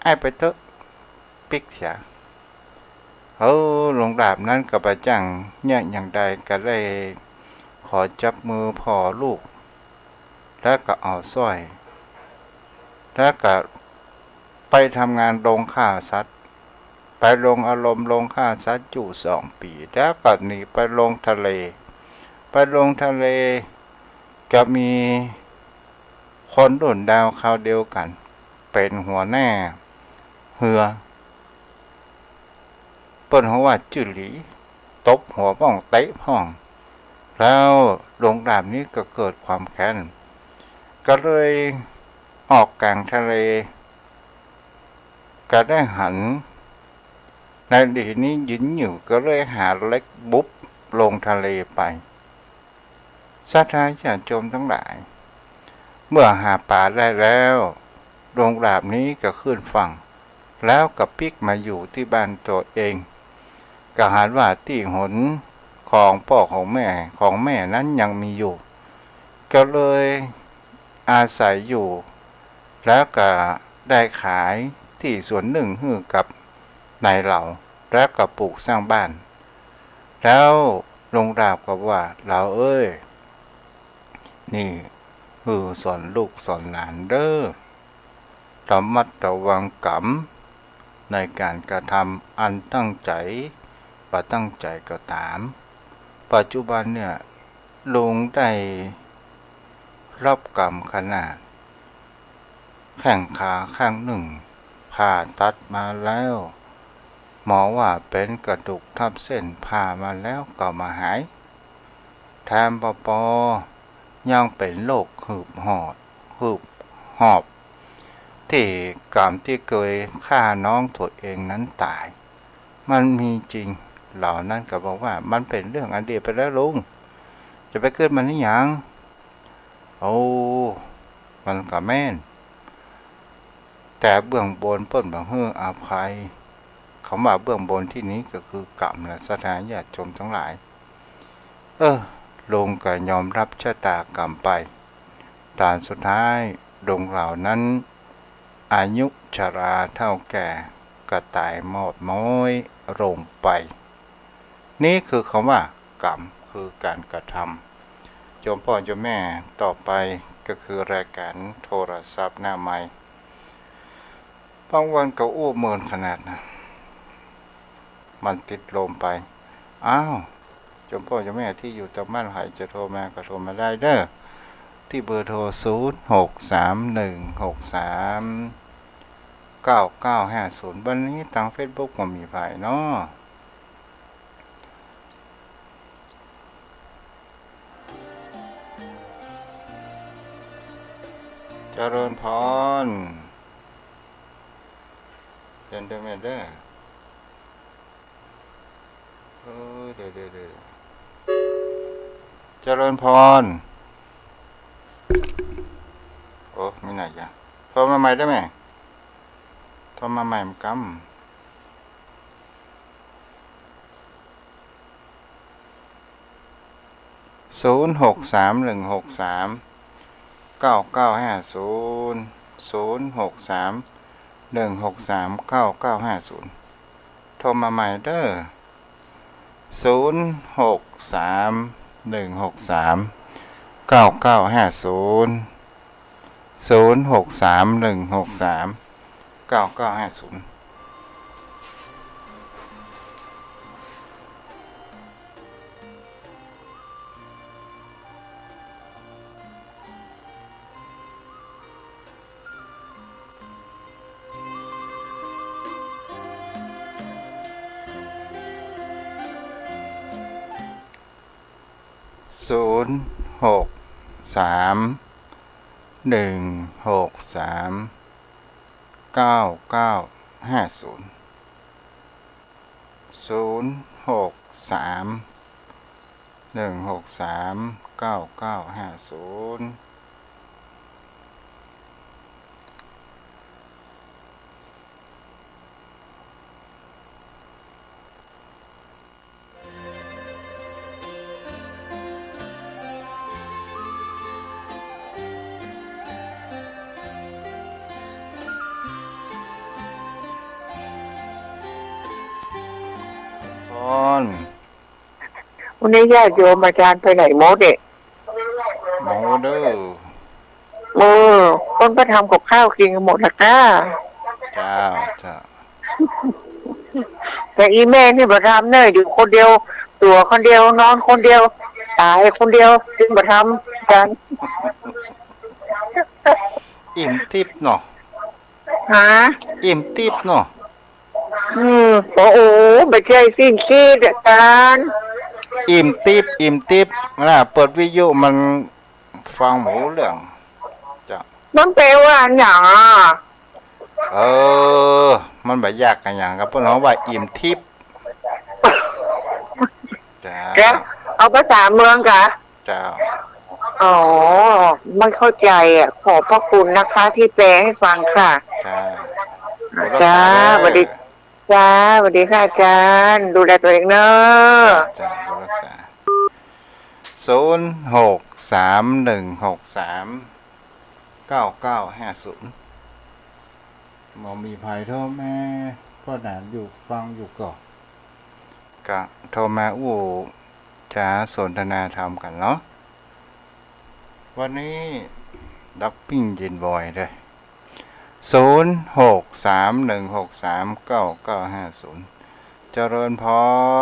ไอ้ไปเถอะปิกเสียหลวงดาบนั้นกับประจังเนี่ยอย่างใดก็เลยขอจับมือพ่อลูกแล้วก็เอาสร้อยแล้วก็ไปทำงานโรงฆ่าสัตว์ไปลงอารมณ์โรงฆ่าสัตว์อยู่2 ปีแล้วก็หนีไปลงทะเลก็มีคนรุ่นดาวคราวเดียวกันเป็นหัวหน้าเหือเปิ้นว่าจื่อหลีตบหัวป้องเตะพ่องแล้วโรงดาบนี้ก็เกิดความแค้นก็เลยออกกลางทะเลก็ได้หันในดีนี้ยินอยู่ก็เลยหาเล็กบุ๊บลงทะเลไปสาธารณชนทั้งหลายเมื่อหาปลาได้แล้วโรงดาบนี้ก็ขึ้นฝั่งแล้วก็ปิกมาอยู่ที่บ้านตัวเองก็หาว่าที่หนของพ่อของแม่นั้นยังมีอยู่ก็เลยอาศัยอยู่แล้วก็ได้ขายที่ส่วนหนึ่งให้กับนายเหล่าแล้วก็ปลูกสร้างบ้านแล้วโรงดาบก็ว่าเรานี่คือสอนลูกสอนหลานเด้อระมัดระวังกรรมในการกระทำอันตั้งใจบ่ตั้งใจก็ตามปัจจุบันเนี่ยลุงได้รับกรรมขนาดแข้งขาข้างหนึ่งผ่าตัดมาแล้วหมอว่าเป็นกระดูกทับเส้นผ่ามาแล้วก็มาหายแถมปอยังเป็นโรคหืบหอบที่กรรมที่เคยฆ่าน้องตัวเองนั้นตายมันมีจริงเหล่านั้นก็บอกว่ามันเป็นเรื่องอดีตไปแล้วลุงจะไปเกิดมันนี่ยังมันก็แม่นแต่เบื้องบนเปิ้นบ่ฮื้ออภัยคำว่าเบื้องบนที่นี้ก็คือกรรมและสถานญาติโยมทั้งหลาย ลุงก็ยอมรับชะตากรรมไปด่านสุดท้ายลุงเหล่านั้นอายุชราเท่าแก่ก็ตายหมดม้อยลงไปนี่คือคำว่ากรรมคือการกระทำโยมพ่อโยมแม่ต่อไปก็คือรายการโทรศัพท์หน้าใหม่บางวันก็อู้เมินขนาดนะมันติดลมไปอ้าวโยมพ่อโยมแม่ที่อยู่ตรงบ้านไหจะโทรมาก็โทรมาได้เด้อที่เบอร์โทร0631639950วันนี้ทาง Facebook มันมีไผเนาะเจริญพรเดินเด้อเด้อเดี๋ยวเจริญพรโอ้ไม่ไหนจ้ะโทรมาใหม่ได้ไหมโทรมาใหม่กำ06316399500631639950โทรมาใหม่เด้อ0631639950วันนี้ญาติโยมอาจารย์ไปไหนหมดเด็กหมดเด้อคนก็ทำกับข้าวกินกันหมดละก้าจ้าแต่อีแม่นี่บ่ทำเนยอยู่คนเดียวตัวคนเดียวนอนคนเดียวตายคนเดียวจึงบ่ทำกันอิ่มทิพย์เนาะอิ่มทิพย์เนาะโอ้ไม่ใช่สิ้นคิดอาจารย์อิ่มทิพย์นะเปิดวิทยุมันฟังหมูเรื่องจ้ะมันแปลว่าอย่างมันแบบยากกันอย่างครับเพื่อนเขาว่าอิ่มทิพย์จ้าเอาภาษาเมืองกะจ้าไม่เข้าใจขอบพระคุณนะคะที่แปลให้ฟังค่ะจ้าสวัสดีจ้าสวัสดีค่ะอาจารย์ดูแลตัวเองเนอะจ้ารักษา0631639950มอมีภัยโทรแม่พ่อหนานอยู่ฟังอยู่ก่อนกะโทรมาจะสนทนาธรรมกันเนาะวันนี้ดับปิ้งเย็นบ่อยเลย0631639950เจริญพ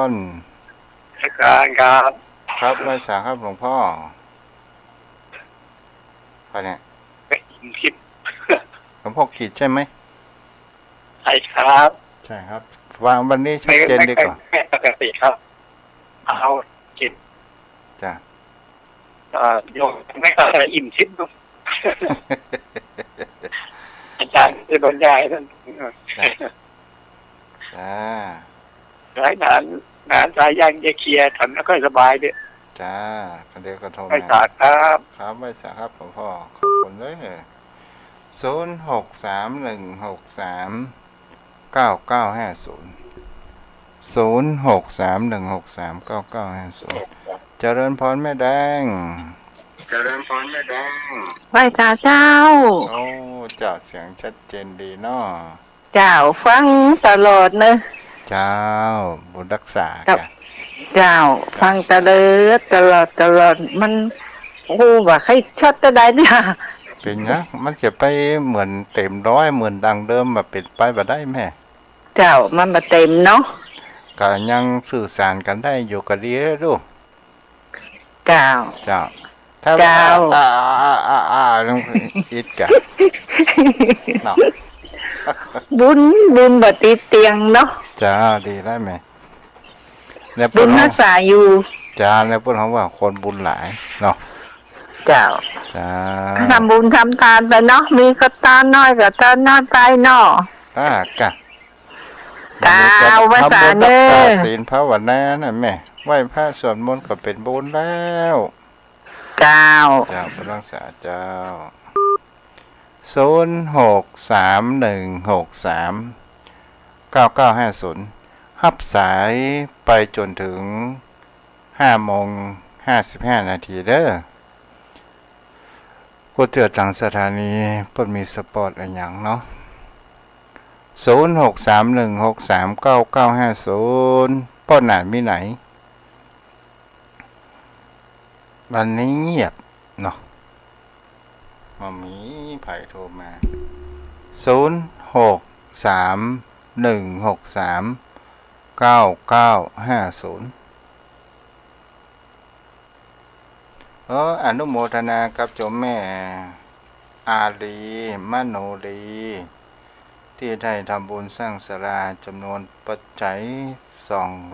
รอาจารย์ครับครับไม่สาครับหลวงพ่อใครเนี่ยคิดหลวงพ่อขีดใช่ไหมใช่ครับใช่ครับวางวันนี้ชัดเจนดีกว่าปกติครับเอาจิตจ้ะโยมไม่ก็อิ่มทิพย์อาจารย์จะบรรยายท่านร้ายนานสายยังจะเคลียร์ทำแล้วก็สบายด้วยจ้าคนเดียวก็โทรมาไม่สาครับครับไม่สาครับหลวงพ่อขอบคุณเลย06316399500631639950 เจริญพรแม่แดง เจริญพรแม่แดง ไหว้เจ้าเจ้า โอ้เจ้าเสียงชัดเจนดีเนาะ เจ้าฟังตลอดเนอะ เจ้าบุญรักษา ครับ ค่ะ เจ้าฟังตลอดมันโอ้ว่าใครช็อตจะได้เนี่ย เป็นนะมันจะไปเหมือนเต็มร้อยเหมือนดังเดิมมาเป็นไปบ่ได้แม่ เจ้ามันมาเต็มเนาะ ก็ยังสื่อสารกันได้อยู่ก็ดีแล้วลูก เจ้า เจ้าถ้า เจ้า ลงอิดกะเนาะ บุญบัติดเตียงเนาะ จ้าดีได้ไหมแล้ว บุ ปุ่ ญ น รักษาอยู่ จ้าแล้วปุ่นเขาว่าคนบุญหลายเนาะ เจ้า จ้า ทำบุญทำทานไปเนาะมีก็ตานน้อยก็ตานน้อยไปเนาะ กะ กล่าวภาษาเด้อ ทำบุญรักษาศีลภาวนาน่ะแม่ไหว้พระสวดมนต์ก็เป็นบุญแล้ว เจ้า เจ้าพระรักษาเจ้า0631639950รับสายไปจนถึง5:55 นาทีเด้อกูเตือนทางสถานีเพิ่นมีสปอร์ตอะไรอย่างเนาะ0631639950ป้อนหนานมีไหนวันนี้เงียบเนาะมามีไผ่โทรมา0631639950อนุโมทนากับโยมแม่อาลีมโนลีที่ได้ทำบุญสร้างศาลาจำนวนปัจจัย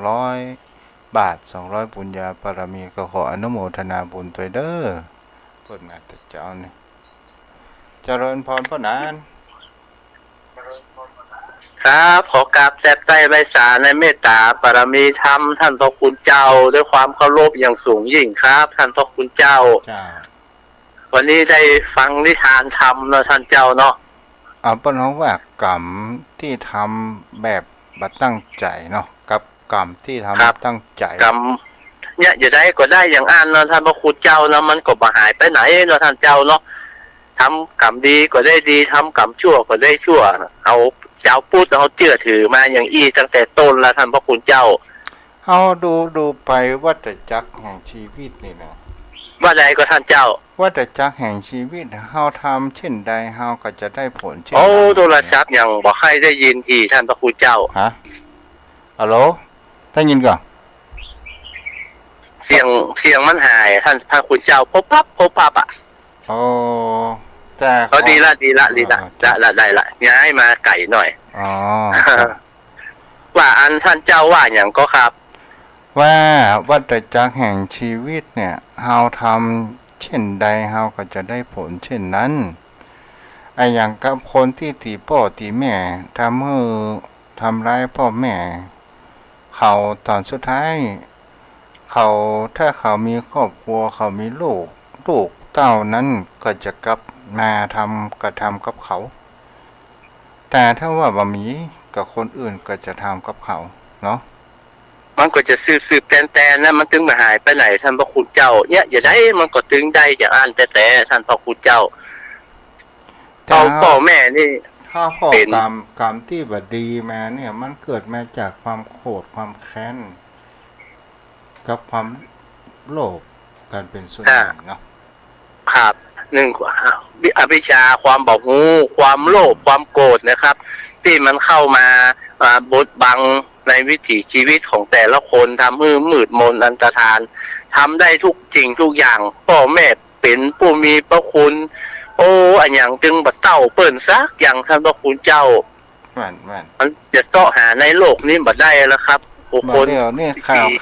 200 บาท200 บุญญาบารมีก็ขออนุโมทนาบุญด้วยเด้อเพิ่นมาแต่เจ้านี่เจริญพรพ่อนาน ครับขอกราบแซบใจใบสาในเมตตาบารมีธรรมท่านพระคุณเจ้าด้วยความเคารพอย่างสูงยิ่งครับ ท่านพระคุณเจ้า วันนี้ได้ฟังนิทานธรรมเนาะท่านเจ้าเนาะ เอาเปิ้นเขาว่ากรรมที่ทำแบบบ่ตั้งใจเนาะกับกรรมที่ทำแบบตั้งใจ กรรมเนี่ยอย่าได้ก็ได้อย่างอันเนาะท่านพระคุณเจ้าเนาะมันก็บ่หายไปไหนเนาะท่านเจ้าเนาะทำกรรมดีก็ได้ดีทำกรรมชั่วก็ได้ชั่วเอาเจ้าพูดเอาเชื่อถือมาอย่างอี้ตั้งแต่ต้นแล้วท่านพระคุณเจ้า เฮาดูไปวัฏจักรแห่งชีวิตนี่นะ ว่าใดก็ท่านเจ้า วัฏจักรแห่งชีวิตเฮาทำเช่นใดเฮาก็จะได้ผลเช่น โอ้ นั้น โทรศัพท์ยังบ่ใครได้ยินที่ท่านพระคุณเจ้า ฮะฮัลโหลได้ยินก่อน เสียงมันหายท่านพระคุณเจ้าพบปับอ่ะ โอ้แต่ ก็ดีละได้ละย้ายมาไก่หน่อย อ๋อ ว่าอันท่านเจ้าว่าอย่างก็ครับ ว่าวัฏจักรแห่งชีวิตเนี่ยเฮาทำเช่นใดเฮาก็จะได้ผลเช่นนั้นไอ้อย่างกับคนที่ตีพ่อตีแม่ทำร้ายพ่อแม่ เขาตอนสุดท้ายเขาถ้าเขามีครอบครัวเขามีลูกเต้านั้นก็จะกลับมากระทำกับเขา แต่ถ้าว่าบ่มีกับคนอื่นก็จะทำกับเขาเนาะ มันก็จะสืบแตนนะมันถึงมาหายไปไหนท่านพระคุณเจ้าเนี่ยอย่าได้มันก็ถึงได้จากอันแต่ท่านพระคุณเจ้าเอาพ่อแม่นี่ ถ้าพ่อ เป็น กรรมที่บดีมาเนี่ยมันเกิดมาจากความโกรธความแค้นกับความโลภการเป็นส่วนใหญ่เนาะ ครับหนึ่งอวิชชาความบอกงูความโลภความโกรธนะครับ ที่มันเข้ามาบดบังในวิถีชีวิตของแต่ละคนทำให้มืดมนอันตรธานทำได้ทุกจริงทุกอย่างพ่อแม่เป็นผู้มีพระคุณ โอ้อันอย่างจึงบัดเต้าเปิ้นซักอย่างท่านพระคุณเจ้า มันจะเจาะหาในโลกนี้บัดได้แล้วครับบุคคล เดี๋ยวนี่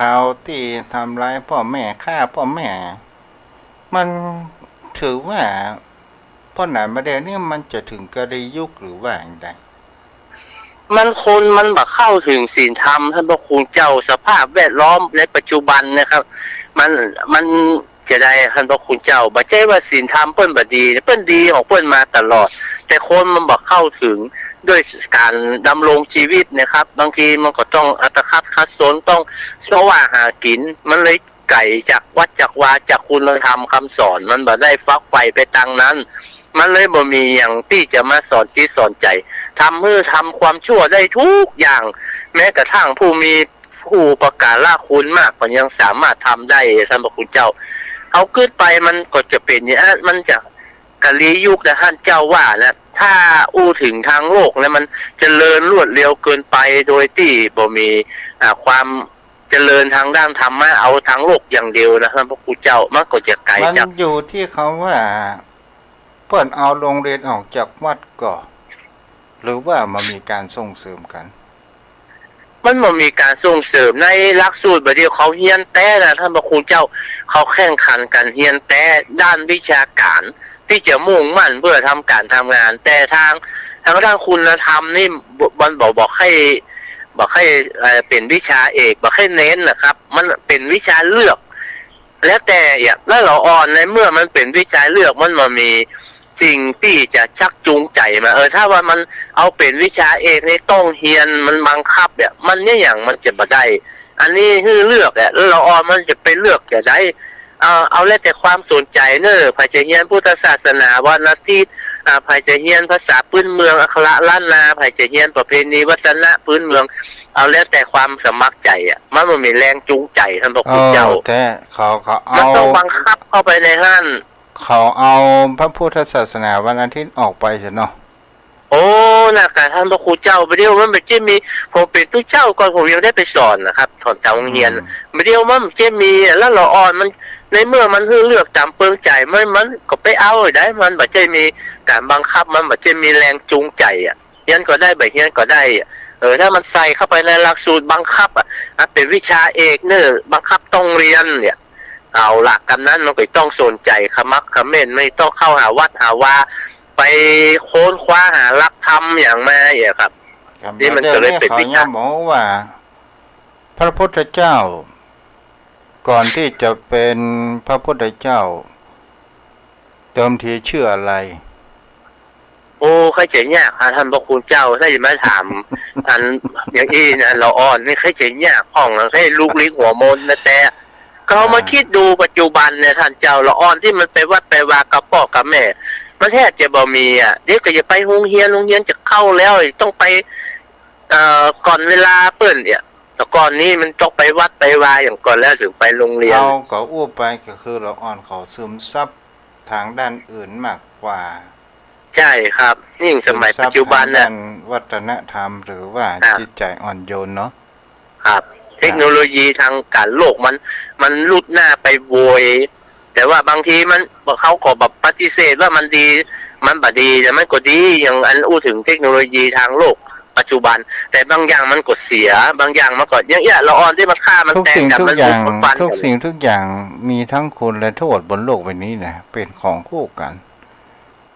ข่าวที่ทำร้ายพ่อแม่ฆ่าพ่อแม่ มันถือว่าพ่อหนานมาเดียวนี่มันจะถึงกรียุคหรือว่าอย่างไร มันบักเข้าถึงศีลธรรมท่านพระคุณเจ้าสภาพแวดล้อมในปัจจุบันนะครับ มันจะได้ท่านพระคุณเจ้าบ่ใช่ว่าศีลธรรมเปิ้นบ่ดีเปิ้นดีของเปิ้นมาตลอด แต่คนมันบักเข้าถึงด้วยการดำรงชีวิตนะครับบางทีมันก็ต้องอัตคัดคัดสนต้องเสว่าหากินมันเลย ไก่จากวัดจากวาจากคุณธรรมคำสอนมันบ่ได้ฟักไฟไปทางนั้นมันเลยบ่มีอย่างที่จะมาสอนจิตสอนใจทำความชั่วได้ทุกอย่างแม้กระทั่งผู้มีผู้ประกาศล่าคุณมากก็ยังสามารถทำได้ท่านพระคุณเจ้าเอาขึ้นไปมันก็จะเป็นอย่างนี้มันจะกะลียุคนะท่านเจ้าว่านะถ้าอู้ถึงทางโลกแล้วมันเจริญรวดเร็วเกินไปโดยที่บ่มีความเจริญทางด้านธรรมะเอาทางโลกอย่างเดียวนะท่านพระคุณเจ้ามันก็จะไกลจากมันอยู่ที่เขาว่าเพิ่นเอาโรงเรียนออกจากวัดก่อหรือว่ามันมีการส่งเสริมกันมันบ่มีการส่งเสริมในหลักสูตรบัดเดียวเขาเฮียนแต่นะท่านพระคุณเจ้าเขาแข่งขันกันเฮียนแต่ด้านวิชาการที่จะมุ่งมั่นเพื่อทำการทำงานแต่ทางด้านคุณธรรมนี่มันบอกให้เป็นวิชาเอกบอกให้เน้นนะครับมันเป็นวิชาเลือกแล้วแต่อย่างแล้วเราอ่อนในเมื่อมันเป็นวิชาเลือกมันมามีสิ่งที่จะชักจูงใจมาถ้าว่ามันเอาเป็นวิชาเอกในต้องเฮียนมันบังคับเนี่ยมันเนี่ยอย่างมันจะบ่ได้อันนี้คือเลือกแล้วเราอ่อนมันจะไปเลือกจะได้เอาแล้วแต่ความสนใจเนอะภายจะเฮียนพุทธศาสนาวันอาทิตย์ภายจะเฮียนภาษาพื้นเมืองอักขระล้านนาภายจะเฮียนประเพณีวัฒนธรรมพื้นเมืองเอาแล้วแต่ความสมัครใจมันมีแรงจูงใจท่านพระคุณเจ้าแต่เขาเอามันต้องบังคับเข้าไปในห้านเขาเอาพระพุทธศาสนาวันอาทิตย์ออกไปใช่เนาะโอ้น่ะค่ะท่านพระครูเจ้าไปเดียวมันไม่ใช่มีผมเป็นตู้เจ้าก่อนผมยังได้ไปสอนนะครับสอนตามโรงเรียนไม่เดียวมันไม่ใช่มีแล้วเราอ่อนมันในเมื่อมันเลือกตามเปิงใจมันก็ไปเอาได้มันไม่ใช่มีการบังคับมันไม่ใช่มีแรงจูงใจเฮียนก็ได้แบบเฮียนก็ได้ถ้ามันใส่เข้าไปในหลักสูตรบังคับเป็นวิชาเอกเนอะบังคับต้องเรียนเนี่ยเอาหลักกันนั้นมันก็ต้องสนใจขมักขม้นไม่ต้องเข้าหาวัดหาว่าไปโค้นคว้าหาหลักธรรมอย่างมาครับนี่มันก็เลยเป็นวิชาบอกว่าพระพุทธเจ้าก่อนที่จะเป็นพระพุทธเจ้าเดิมทีชื่ออะไรโอ้ใครจะยากท่านพระคุณเจ้าถ้าจะมาถามอันอย่างนี้นะเราอ่อนนี่ใครจะยากห้องให้ลูกเลี้ยงหัวมนนะแต่ก็มาคิดดูปัจจุบันเนี่ยท่านเจ้าเราอ่อนที่มันไปวัดไปวากับพ่อกับแม่มันแทบจะบ่มีเด็กก็จะไปโรงเรียนจะเข้าแล้วต้องไปก่อนเวลาเปิ้นแต่ก่อนนี้มันต้องไปวัดไปวาอย่างก่อนแล้วถึงไปโรงเรียนเราก็อู้ไปก็คือเราอ่อนเขาซึมซับทางด้านอื่นมากกว่าใช่ครับยิ่งสมัยปัจจุบันเนี่ยวัฒนธรรมหรือว่าจิตใจอ่อนโยนเนาะครับเทคโนโลยีทางการโลกมันลุดหน้าไปโวยแต่ว่าบางทีมันเขาขอแบบปฏิเสธว่ามันดีมันบ่ดีแต่มันก็ดีอย่างอันอู้ถึงเทคโนโลยีทางโลกปัจจุบันแต่บางอย่างมันก็เสียบางอย่างมันก็อย่างละอ่อนที่มันฆ่ามันแตกกันมันทุกสิ่งทุกอย่างมีทั้งคุณและโทษบนโลกใบนี้นะเป็นของคู่กัน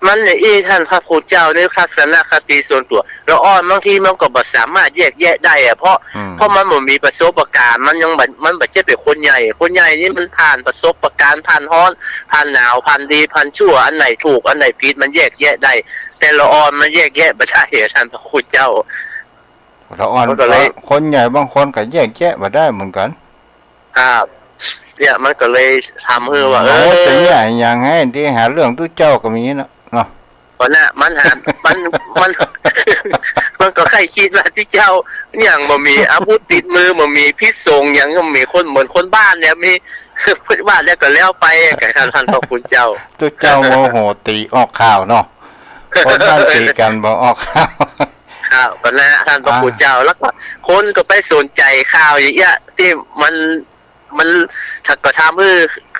มันเนี่ยท่านพระพุทธเจ้าในทัศนคติส่วนตัวเราอ่อนบางทีมันก็บ่สามารถแยกแยะได้เพราะมันบ่มีประสบการณ์มันยังมันบ่ใช่เป็นคนใหญ่นี่มันผ่านประสบการณ์ผ่านร้อนผ่านหนาวผ่านดีผ่านชั่วอันไหนถูกอันไหนผิดมันแยกแยะได้แต่เราอ่อนมันแยกแยะบ่ได้ท่านพระพุทธเจ้าเราอ่อนคนใหญ่บางคนก็แยกแยะบ่ได้เหมือนกันครับเนี่ยมันก็เลยทำให้ว่าแต่ใหญ่อย่างไงที่หาเรื่องตู้เจ้าก็มีนะเนาะก็น่ะมันก็ใครคิดว่าที่เจ้าอย่างบ่มีอาวุธติดมือบ่มีพิษสงอย่างก็มีคนเหมือนคนบ้านเนี่ยมีพูดบ้านแล้วก็แล้วไปกับท่านพระคุณเจ้าตู้เจ้าโมโหตีออกข่าวเนาะคนบ้านตีกันบ่ออกข่าวครับก็นะท่านพระคุณเจ้าแล้วก็คนก็ไปสนใจข่าวอย่างเงี้ยที่มันถ้าก็ทำให้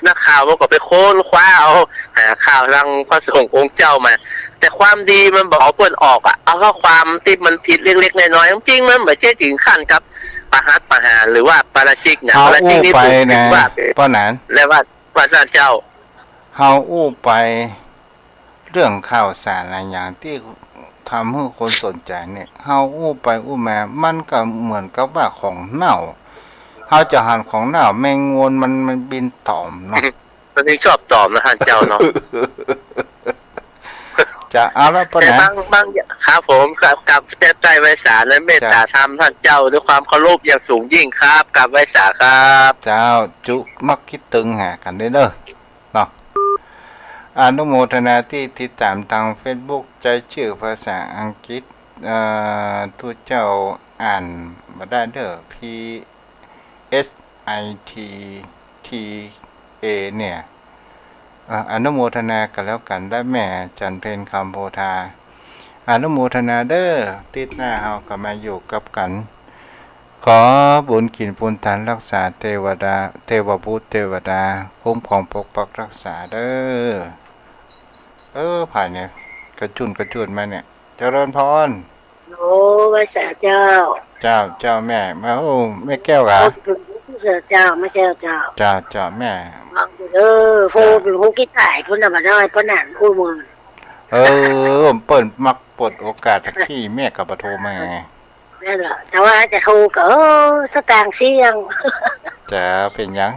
นักข่าวมันก็ไปโค้นคว้าเอาหาข่าวทางพระสงฆ์องค์เจ้ามาแต่ความดีมันบอกเอาเปิ้นออกเอาข้อความที่มันผิดเล็กๆน้อยๆจริงมันไม่ใช่ถึงขั้นกับประหารหรือว่าปาราชิกนะปาราชิกนี่ถูกว่าป้านั้นแล้วว่าพระเจ้าเฮาอู้ไปเรื่องข่าวสารอะไรอย่างที่ทำให้คนสนใจเนี่ยเฮาอู้ไปอู้มามันก็เหมือนกับว่าของเน่าเขาจะหันของหน้าแมงงวนมันบินตอมเนาะตอนนี้ชอบตอมนะท่านเจ้าเนาะจะเอาแล้วปะนะบาง ครับผมกับใจไวสาและเมตตาธรรมท่านเจ้าด้วยความเคารพอย่างสูงยิ่งครับกับไวสาครับ เจ้าจุมักคิดตึงหากันได้เด้อเนาะอนุโมทนาที่ติดตามทาง Facebook ใจชื่อภาษาอังกฤษทุกเจ้าอ่านมาได้เด้อ P S I T T A เนี่ยอนุโมทนากันแล้วกันได้แม่จันเพนคำโพธาอนุโมทนาเด้อติดหน้าเฮาก็มาอยู่กับกัน ขอบุญกินปุญทานรักษาเทวดาเทวบุตรเทวดาคุ้มครองปกปักรักษาเด้อผ่านเนี่ยกระจุนมาเนี่ยเจริญพร โอ้ภาษาเจ้า เจ้าแม่มาโอ้แม่แก้วเหรอ ภาษาเจ้าไม่ใช่เจ้า เจ้าแม่ ฟังโฟเป็นหูกิสายพุ่นน่ะมาได้พุ่นนั่นอู้มือ เปิดมักปลดโอกาสทักที่แม่กับปะโทมาไง นั่นแหละแต่ว่าจะโทรก็สตางค์เสียง จะเป็นยัง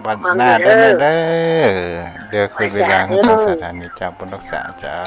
วันหน้าได้เด้อเดี๋ยวคือเวลาให้ทางสถานีจากบนรักษาเจ้า